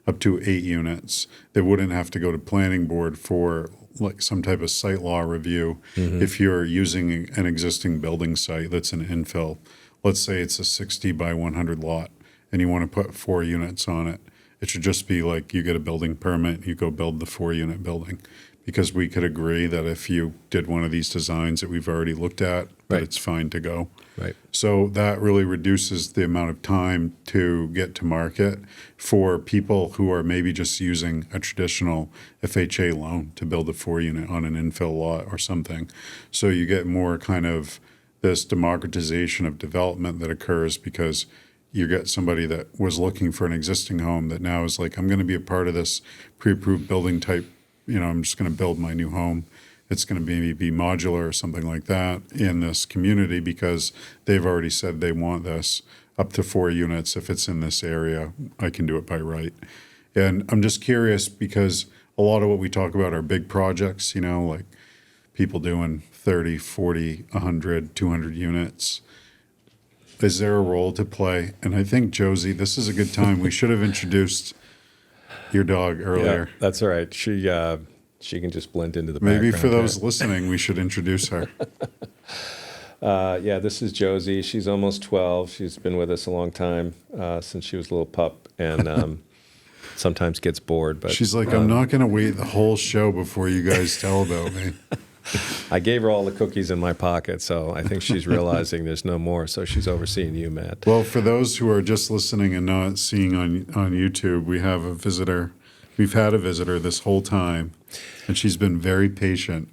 up to 8 units that wouldn't have to go to planning board for like some type of site law review if you're using an existing building site that's an infill. Let's say it's a 60 by 100 lot and you want to put 4 units on it. It should just be like you get a building permit, you go build the 4-unit building. Because we could agree that if you did one of these designs that we've already looked at, that it's fine to go. Right. So that really reduces the amount of time to get to market for people who are maybe just using a traditional FHA loan to build a 4-unit on an infill lot or something. So you get more kind of this democratization of development that occurs because you get somebody that was looking for an existing home that now is like, I'm going to be a part of this pre-approved building type. I'm just going to build my new home. It's going to maybe be modular or something like that in this community because they've already said they want this up to 4 units. If it's in this area, I can do it by right. And I'm just curious because a lot of what we talk about are big projects, like people doing 30, 40, 100, 200 units. Is there a role to play? And I think, Josie, this is a good time. We should have introduced your dog earlier. Yeah, that's all right. She can just blend into the background. Maybe for those listening, we should introduce her. Yeah, this is Josie. She's almost 12. She's been with us a long time, since she was a little pup, and sometimes gets bored. But She's like, I'm not going to wait the whole show before you guys tell about me. I gave her all the cookies in my pocket, so I think she's realizing there's no more. So she's overseeing you, Matt. Well, for those who are just listening and not seeing on YouTube, we have a visitor. We've had a visitor this whole time, and she's been very patient.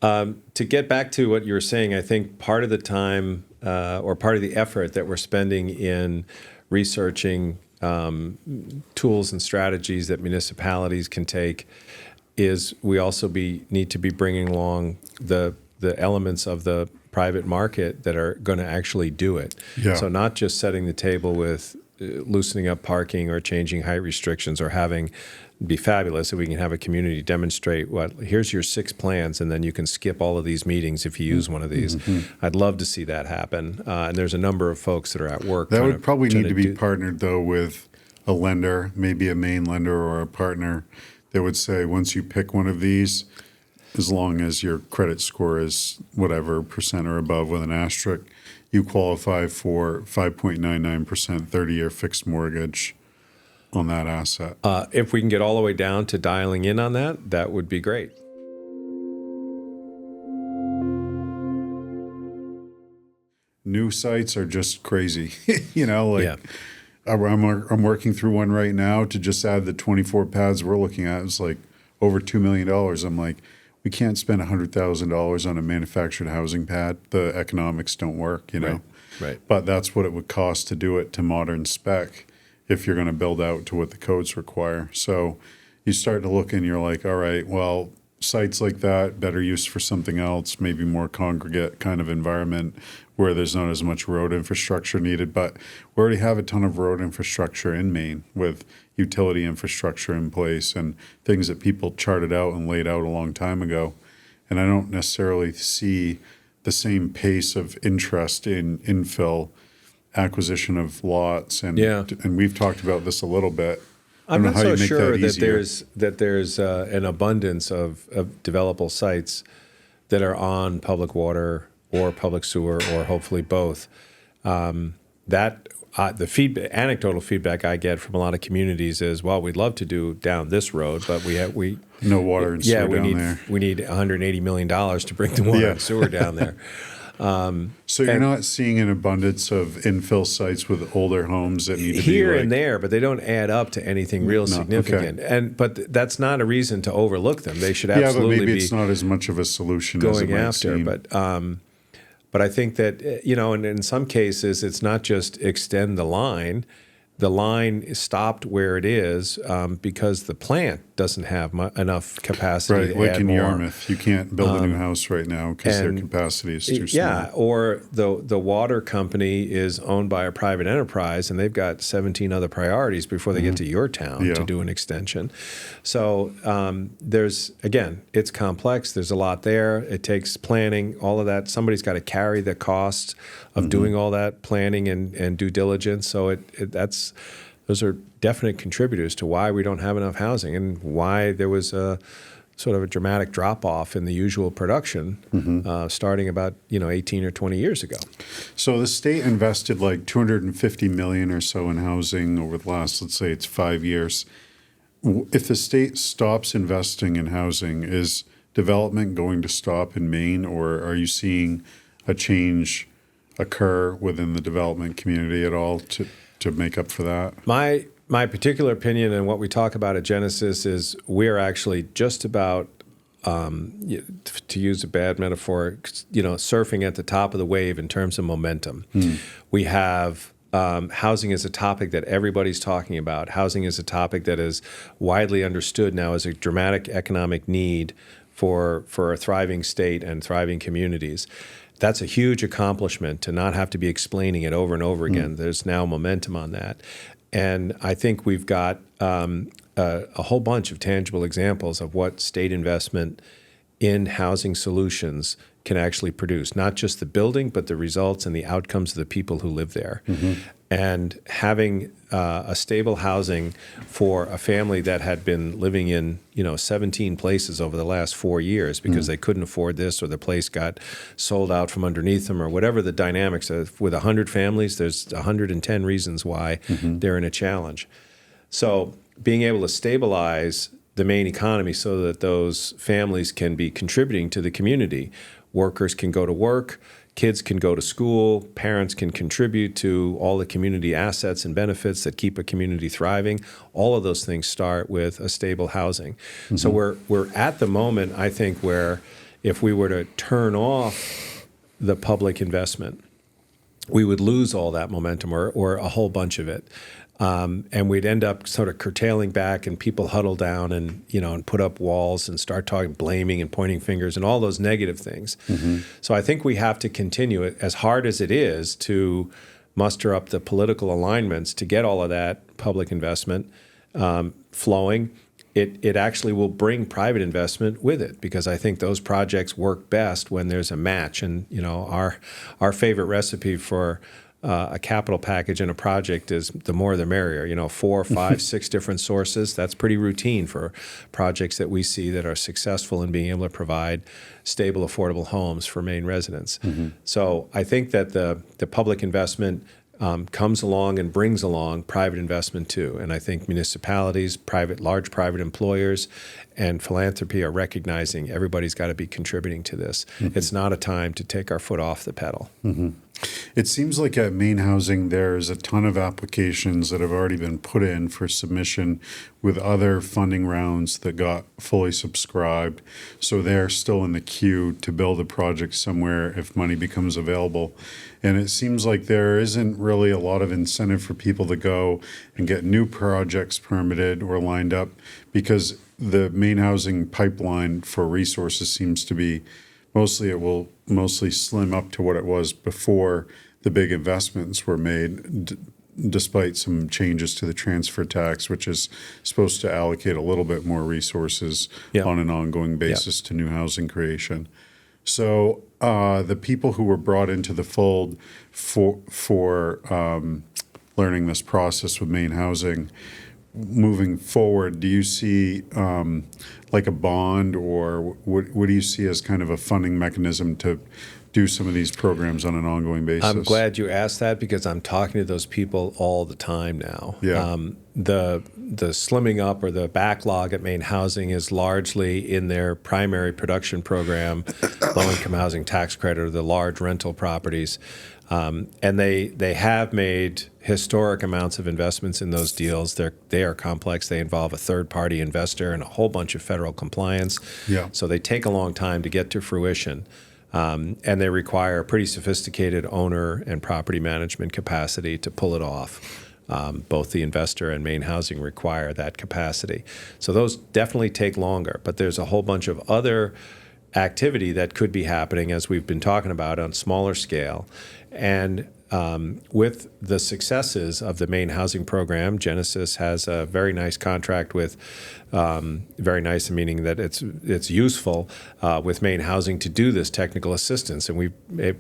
To get back to what you were saying, I think part of the time or part of the effort that we're spending in researching tools and strategies that municipalities can take is we also need to be bringing along the elements of the private market that are going to actually do it. Yeah. So not just setting the table with loosening up parking or changing height restrictions or having be fabulous if we can have a community demonstrate here's your 6 plans, and then you can skip all of these meetings if you use one of these. Mm-hmm. I'd love to see that happen. And there's a number of folks that are at work. That would probably need to be partnered, though, with a lender, maybe a Maine lender or a partner that would say, once you pick one of these, as long as your credit score is whatever percent or above with an asterisk, you qualify for 5.99% 30-year fixed mortgage on that asset. If we can get all the way down to dialing in on that, that would be great. New sites are just crazy. Yeah. I'm working through one right now to just add the 24 pads we're looking at. It's like over $2 million. I'm like, we can't spend $100,000 on a manufactured housing pad. The economics don't work, Right. But that's what it would cost to do it to modern spec if you're going to build out to what the codes require. So you start to look and you're like, all right, well, sites like that, better use for something else, maybe more congregate kind of environment where there's not as much road infrastructure needed. But we already have a ton of road infrastructure in Maine with utility infrastructure in place and things that people charted out and laid out a long time ago. And I don't necessarily see the same pace of interest in infill acquisition of lots. And we've talked about this a little bit. I'm not so sure that there's an abundance of developable sites that are on public water or public sewer or hopefully both. The anecdotal feedback I get from a lot of communities is, well, we'd love to do down this road, but we no water and sewer down there. We need $180 million to bring the water and sewer down there. So you're not seeing an abundance of infill sites with older homes that need to be here and there, but they don't add up to anything real significant. Okay. But that's not a reason to overlook them. They should absolutely but maybe it's not as much of a solution going as it might after. seem. But I think that and in some cases, it's not just extend the line. The line is stopped where it is because the plant doesn't have enough capacity to like add in more. Yarmouth, you can't build a new house right now because their capacity is too small. Yeah, or the water company is owned by a private enterprise, and they've got 17 other priorities before they get to your town to do an extension. So it's complex. There's a lot there. It takes planning, all of that. Somebody's got to carry the costs of doing all that planning and due diligence. So those are definite contributors to why we don't have enough housing and why there was a sort of a dramatic drop-off in the usual production starting about 18 or 20 years ago. So the state invested like $250 million or so in housing over the last, let's say it's 5 years. If the state stops investing in housing, is development going to stop in Maine, or are you seeing a change occur within the development community at all to make up for that? My particular opinion and what we talk about at Genesis is we're actually just about, to use a bad metaphor, surfing at the top of the wave in terms of momentum. We have housing is a topic that everybody's talking about. Housing is a topic that is widely understood now as a dramatic economic need for a thriving state and thriving communities. That's a huge accomplishment to not have to be explaining it over and over again. There's now momentum on that. And I think we've got a whole bunch of tangible examples of what state investment in housing solutions can actually produce, not just the building, but the results and the outcomes of the people who live there. And having a stable housing for a family that had been living in 17 places over the last 4 years because they couldn't afford this, or the place got sold out from underneath them, or whatever the dynamics of, with 100 families, there's 110 reasons why they're in a challenge. So being able to stabilize the Maine economy so that those families can be contributing to the community, workers can go to work, kids can go to school, parents can contribute to all the community assets and benefits that keep a community thriving. All of those things start with a stable housing. So we're at the moment, I think, where if we were to turn off the public investment, we would lose all that momentum, or a whole bunch of it. And we'd end up sort of curtailing back, and people huddle down and put up walls and start talking, blaming and pointing fingers and all those negative things. So I think we have to continue it, as hard as it is to muster up the political alignments to get all of that public investment flowing. It actually will bring private investment with it, because I think those projects work best when there's a match. And our favorite recipe for a capital package in a project is the more the merrier. 4, 5, 6 different sources. That's pretty routine for projects that we see that are successful in being able to provide stable, affordable homes for Maine residents. So I think that the public investment comes along and brings along private investment too. And I think municipalities, large private employers, and philanthropy are recognizing everybody's got to be contributing to this. It's not a time to take our foot off the pedal. It seems like at MaineHousing there's a ton of applications that have already been put in for submission with other funding rounds that got fully subscribed. So they're still in the queue to build a project somewhere if money becomes available. And it seems like there isn't really a lot of incentive for people to go and get new projects permitted or lined up, because the MaineHousing pipeline for resources seems to be it will mostly slim up to what it was before the big investments were made, despite some changes to the transfer tax, which is supposed to allocate a little bit more resources on an ongoing basis to new housing creation. So the people who were brought into the fold for learning this process with MaineHousing, moving forward, do you see like a bond, or what do you see as kind of a funding mechanism to do some of these programs on an ongoing basis? I'm glad you asked that, because I'm talking to those people all the time now. The slimming up or the backlog at MaineHousing is largely in their primary production program, low-income housing tax credit, or the large rental properties. And they have made historic amounts of investments in those deals. They are complex. They involve a third-party investor and a whole bunch of federal compliance. So they take a long time to get to fruition. And they require a pretty sophisticated owner and property management capacity to pull it off. Both the investor and MaineHousing require that capacity. So those definitely take longer. But there's a whole bunch of other activity that could be happening, as we've been talking about, on smaller scale. And with the successes of the MaineHousing program, Genesis has a very nice contract with, very nice meaning that it's useful, with MaineHousing to do this technical assistance. And we've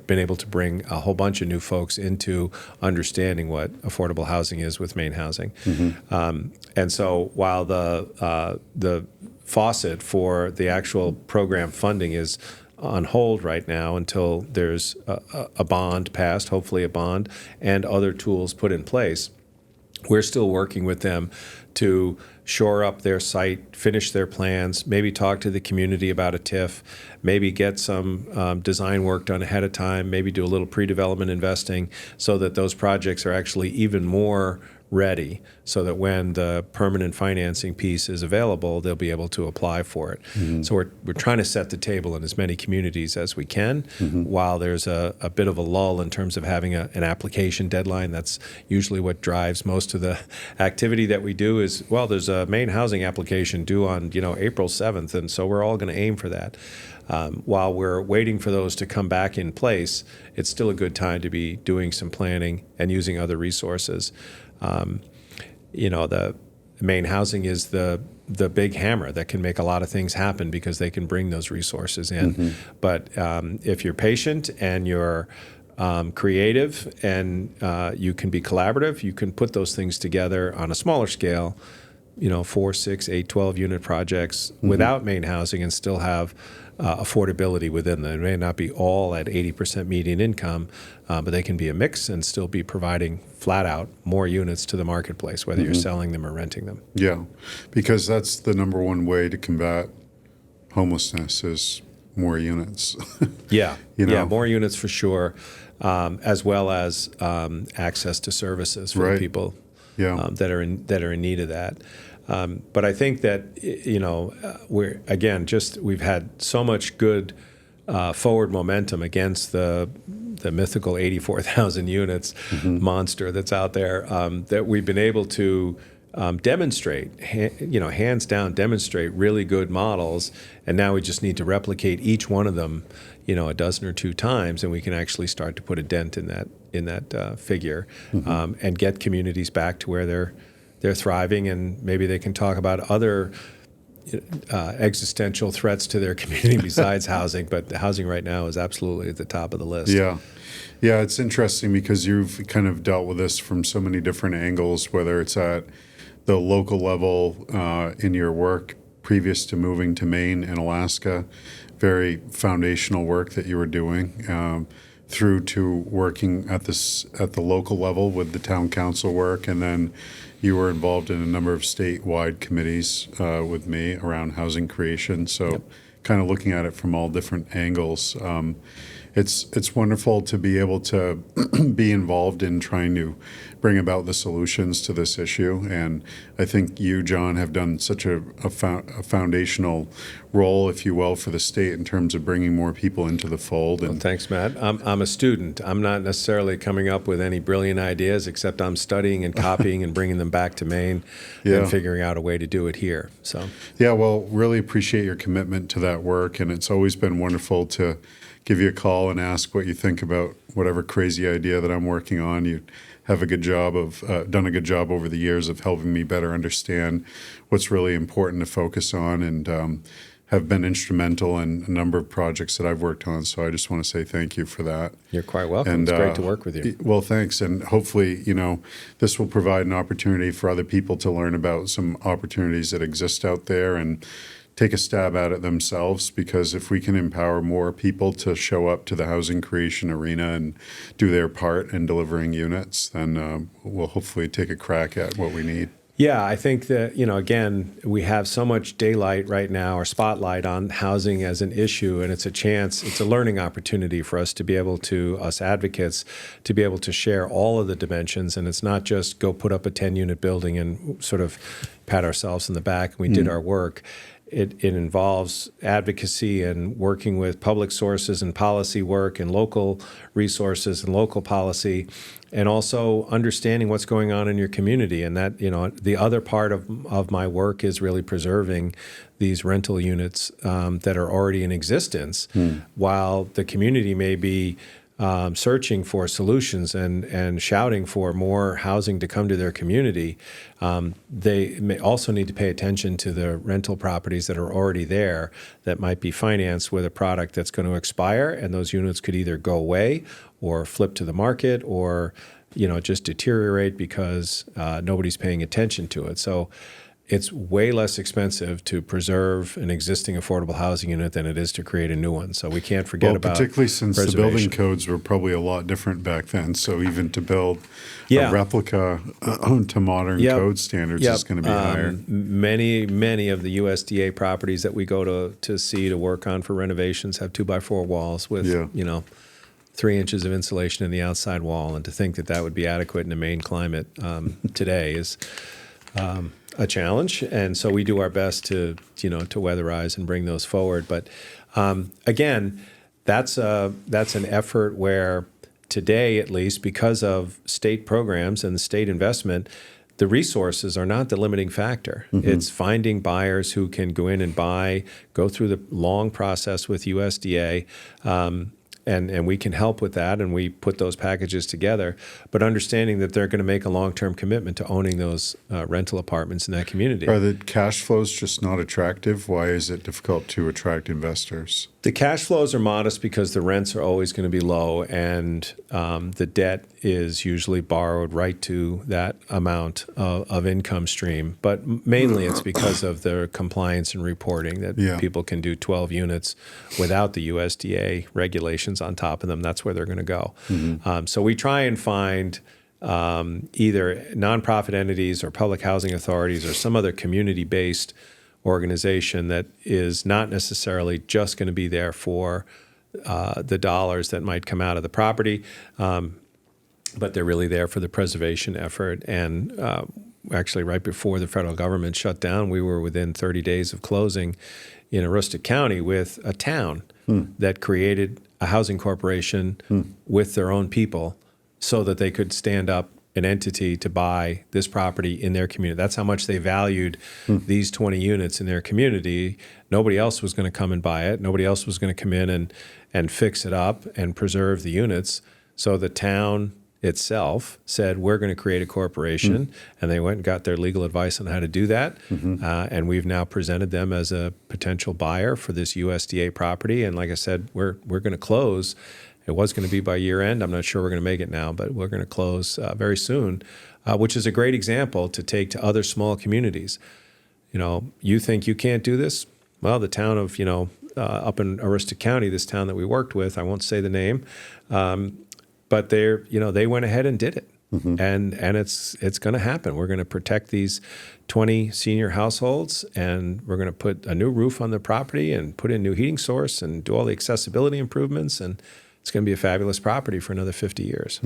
been able to bring a whole bunch of new folks into understanding what affordable housing is with MaineHousing. And so while the faucet for the actual program funding is on hold right now until there's a bond passed, hopefully a bond, and other tools put in place, we're still working with them to shore up their site, finish their plans, maybe talk to the community about a TIF, maybe get some design work done ahead of time, maybe do a little pre-development investing so that those projects are actually even more ready, so that when the permanent financing piece is available, they'll be able to apply for it. So we're trying to set the table in as many communities as we can, while there's a bit of a lull in terms of having an application deadline. That's usually what drives most of the activity that we do is, well, there's a MaineHousing application due on April 7th, and so we're all going to aim for that. While we're waiting for those to come back in place, it's still a good time to be doing some planning and using other resources. The MaineHousing is the big hammer that can make a lot of things happen because they can bring those resources in. But if you're patient and you're creative and you can be collaborative, you can put those things together on a smaller scale, 4, 6, 8, 12 unit projects without MaineHousing and still have affordability within them. It may not be all at 80% median income, but they can be a mix and still be providing flat out more units to the marketplace, whether you're selling them or renting them. Yeah, because that's the number one way to combat homelessness is more units. Yeah, more units for sure, as well as access to services for people that are in need of that. But I think that we've had so much good forward momentum against the mythical 84,000 units monster that's out there that we've been able to demonstrate, hands down, demonstrate really good models, and now we just need to replicate each one of them, a dozen or two times, and we can actually start to put a dent in that figure and get communities back to where they're thriving, and maybe they can talk about other existential threats to their community besides housing. But the housing right now is absolutely at the top of the list. Yeah, it's interesting because you've kind of dealt with this from so many different angles, whether it's at the local level in your work previous to moving to Maine and Alaska, very foundational work that you were doing, through to working at the local level with the town council work, and then you were involved in a number of statewide committees with me around housing creation. So kind of looking at it from all different angles. It's wonderful to be able to be involved in trying to bring about the solutions to this issue. And I think you, John, have done such a foundational role, if you will, for the state in terms of bringing more people into the fold. Well, thanks, Matt. I'm a student. I'm not necessarily coming up with any brilliant ideas, except I'm studying and copying and bringing them back to Maine and figuring out a way to do it here. So well, really appreciate your commitment to that work. And it's always been wonderful to give you a call and ask what you think about whatever crazy idea that I'm working on. You have a good job done a good job over the years of helping me better understand what's really important to focus on, and have been instrumental in a number of projects that I've worked on. So I just want to say thank you for that. You're quite welcome. And, it's great to work with you. Well, thanks. And hopefully, this will provide an opportunity for other people to learn about some opportunities that exist out there and take a stab at it themselves, because if we can empower more people to show up to the housing creation arena and do their part in delivering units, then we'll hopefully take a crack at what we need. Yeah, I think that, again, we have so much daylight right now, or spotlight on housing as an issue, and it's a learning opportunity for us to be able to, us advocates, to be able to share all of the dimensions, and it's not just go put up a 10-unit building and sort of pat ourselves in the back and we did our work. It involves advocacy and working with public sources and policy work and local resources and local policy, and also understanding what's going on in your community. And that, the other part of my work is really preserving these rental units that are already in existence, while the community may be searching for solutions and shouting for more housing to come to their community. They may also need to pay attention to the rental properties that are already there that might be financed with a product that's going to expire, and those units could either go away or flip to the market, or just deteriorate because nobody's paying attention to it. So it's way less expensive to preserve an existing affordable housing unit than it is to create a new one. So we can't forget about particularly since the building codes were probably a lot different back then. So even to build a replica to modern code standards is going to be higher. Many of the USDA properties that we go to see to work on for renovations have 2x4 walls with 3 inches of insulation in the outside wall, and to think that would be adequate in the Maine climate today is a challenge, and so we do our best to weatherize and bring those forward. But again, that's an effort where today, at least, because of state programs and the state investment, the resources are not the limiting factor. It's finding buyers who can go in and buy, go through the long process with USDA, And we can help with that, and we put those packages together, but understanding that they're going to make a long-term commitment to owning those rental apartments in that community. Are the cash flows just not attractive? Why is it difficult to attract investors? The cash flows are modest because the rents are always going to be low, and the debt is usually borrowed right to that amount of income stream. But mainly it's because of the compliance and reporting that people can do 12 units without the USDA regulations on top of them. That's where they're going to go. So we try and find either nonprofit entities or public housing authorities or some other community-based organization that is not necessarily just going to be there for the dollars that might come out of the property, but they're really there for the preservation effort. And actually, right before the federal government shut down, we were within 30 days of closing in Aroostook County with a town that created a housing corporation with their own people so that they could stand up an entity to buy this property in their community. That's how much they valued these 20 units in their community. Nobody else was going to come and buy it. Nobody else was going to come in and fix it up and preserve the units. So the town itself said, we're going to create a corporation, and they went and got their legal advice on how to do that. And we've now presented them as a potential buyer for this USDA property. And like I said, we're going to close. It was going to be by year end. I'm not sure we're going to make it now, but we're going to close very soon, which is a great example to take to other small communities. You think you can't do this? Well, the town of, up in Aroostook County, this town that we worked with, I won't say the name, but they went ahead and did it. And it's going to happen. We're going to protect these 20 senior households, and we're going to put a new roof on the property and put in new heating source and do all the accessibility improvements, and it's going to be a fabulous property for another 50 years.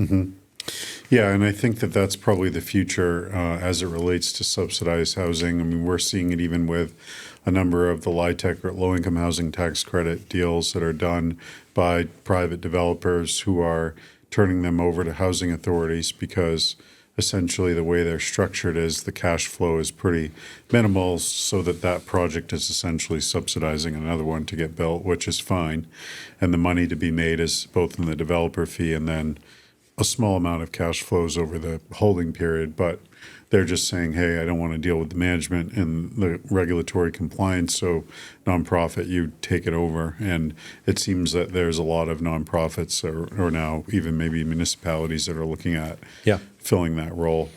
Yeah, and I think that that's probably the future as it relates to subsidized housing. I mean, we're seeing it even with a number of the LIHTC or low-income housing tax credit deals that are done by private developers who are turning them over to housing authorities because essentially the way they're structured is the cash flow is pretty minimal, so that project is essentially subsidizing another one to get built, which is fine. And the money to be made is both in the developer fee and then a small amount of cash flows over the holding period. But they're just saying, hey, I don't want to deal with the management and the regulatory compliance, so nonprofit, you take it over. And it seems that there's a lot of nonprofits or now even maybe municipalities that are looking at filling that role.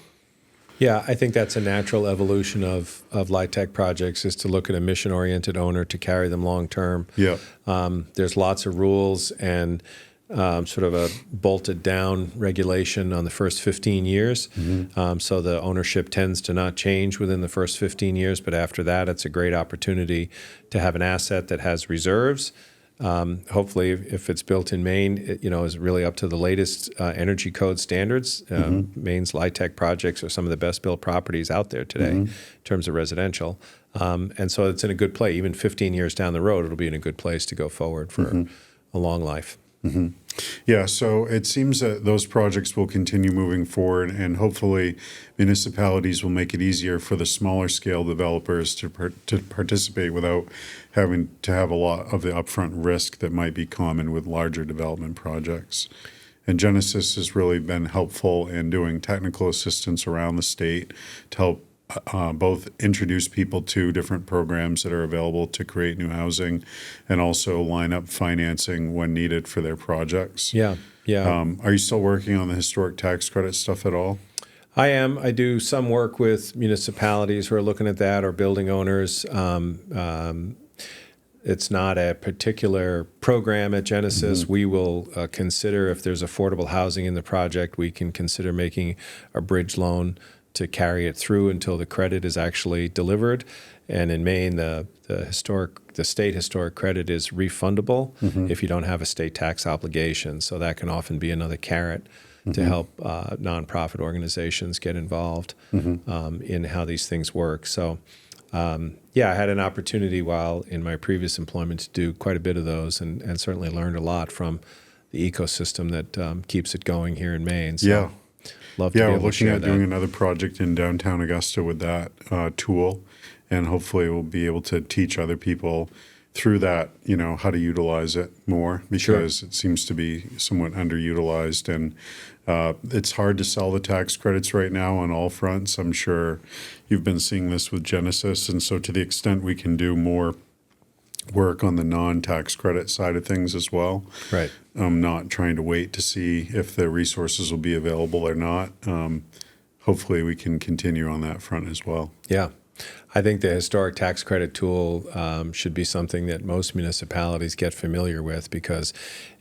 Yeah, I think that's a natural evolution of LIHTC projects, is to look at a mission-oriented owner to carry them long-term. There's lots of rules and sort of a bolted down regulation on the first 15 years. So the ownership tends to not change within the first 15 years, but after that, it's a great opportunity to have an asset that has reserves. Hopefully, if it's built in Maine, it, is really up to the latest energy code standards. Maine's LIHTC projects are some of the best built properties out there today in terms of residential. And so it's in a good place. Even 15 years down the road, it'll be in a good place to go forward for a long life. Yeah, so it seems that those projects will continue moving forward, and hopefully municipalities will make it easier for the smaller scale developers to participate without having to have a lot of the upfront risk that might be common with larger development projects. And Genesis has really been helpful in doing technical assistance around the state to help both introduce people to different programs that are available to create new housing and also line up financing when needed for their projects. Yeah. Are you still working on the historic tax credit stuff at all? I am. I do some work with municipalities who are looking at that, or building owners. It's not a particular program at Genesis. We will consider, if there's affordable housing in the project, we can consider making a bridge loan to carry it through until the credit is actually delivered. And in Maine, the state historic credit is refundable if you don't have a state tax obligation. So that can often be another carrot to help nonprofit organizations get involved in how these things work. So I had an opportunity while in my previous employment to do quite a bit of those, and certainly learned a lot from the ecosystem that keeps it going here in Maine. So love to be able to share that. We're looking at doing another project in downtown Augusta with that tool, and hopefully we'll be able to teach other people through that, how to utilize it more, because it seems to be somewhat underutilized. And it's hard to sell the tax credits right now on all fronts. I'm sure you've been seeing this with Genesis. And so to the extent we can do more work on the non-tax credit side of things as well. Right. Not trying to wait to see if the resources will be available or not. Hopefully we can continue on that front as well. Yeah. I think the historic tax credit tool should be something that most municipalities get familiar with, because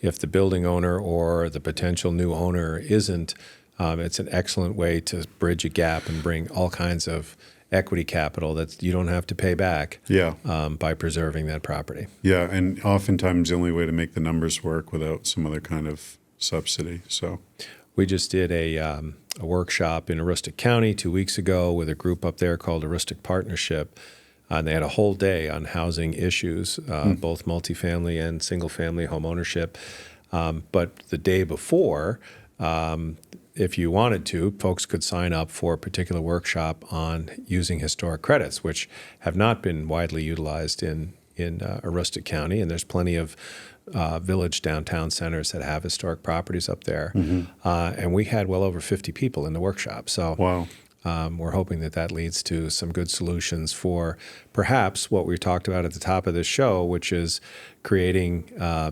if the building owner or the potential new owner isn't, it's an excellent way to bridge a gap and bring all kinds of equity capital that you don't have to pay back by preserving that property. Yeah, and oftentimes the only way to make the numbers work without some other kind of subsidy. So we just did a workshop in Aroostook County 2 weeks ago with a group up there called Aroostook Partnership. And they had a whole day on housing issues, both multifamily and single-family home ownership. But the day before, if you wanted to, folks could sign up for a particular workshop on using historic credits, which have not been widely utilized in Aroostook County. And there's plenty of village downtown centers that have historic properties up there. And we had well over 50 people in the workshop. So wow. We're hoping that leads to some good solutions for perhaps what we talked about at the top of this show, which is creating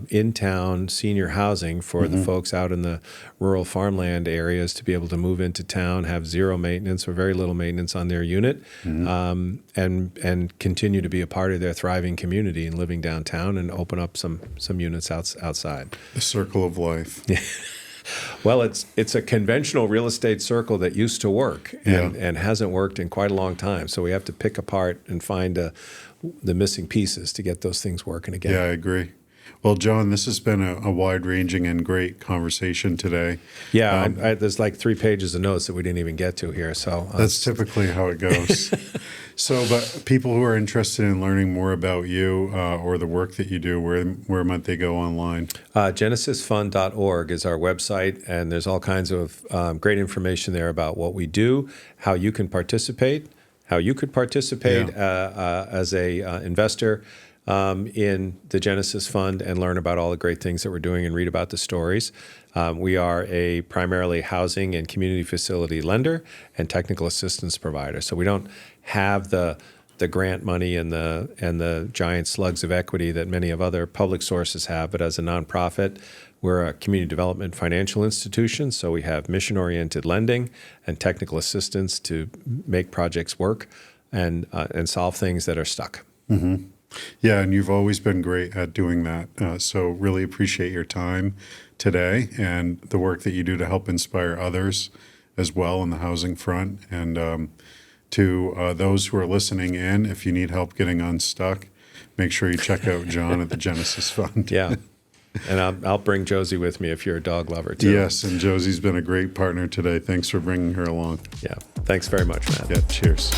in-town senior housing for the folks out in the rural farmland areas to be able to move into town, have zero maintenance or very little maintenance on their unit, and continue to be a part of their thriving community and living downtown, and open up some units outside. The circle of life. Well, it's a conventional real estate circle that used to work and hasn't worked in quite a long time. So we have to pick apart and find the missing pieces to get those things working again. Yeah, I agree. Well, John, this has been a wide-ranging and great conversation today. Yeah, there's like 3 pages of notes that we didn't even get to here. So that's typically how it goes. But people who are interested in learning more about you or the work that you do, where might they go online? GenesisFund.org is our website, and there's all kinds of great information there about what we do, how you can participate, how you could participate as a investor in the Genesis Fund, and learn about all the great things that we're doing and read about the stories. We are a primarily housing and community facility lender and technical assistance provider. So we don't have the grant money and the giant slugs of equity that many of other public sources have, but as a nonprofit, we're a community development financial institution. So we have mission-oriented lending and technical assistance to make projects work and solve things that are stuck. Yeah, and you've always been great at doing that. So really appreciate your time today and the work that you do to help inspire others as well on the housing front. And to those who are listening in, if you need help getting unstuck, make sure you check out John at the Genesis Fund. Yeah. And I'll bring Josie with me if you're a dog lover too. Yes, and Josie's been a great partner today. Thanks for bringing her along. Yeah. Thanks very much, Matt. Yeah, cheers.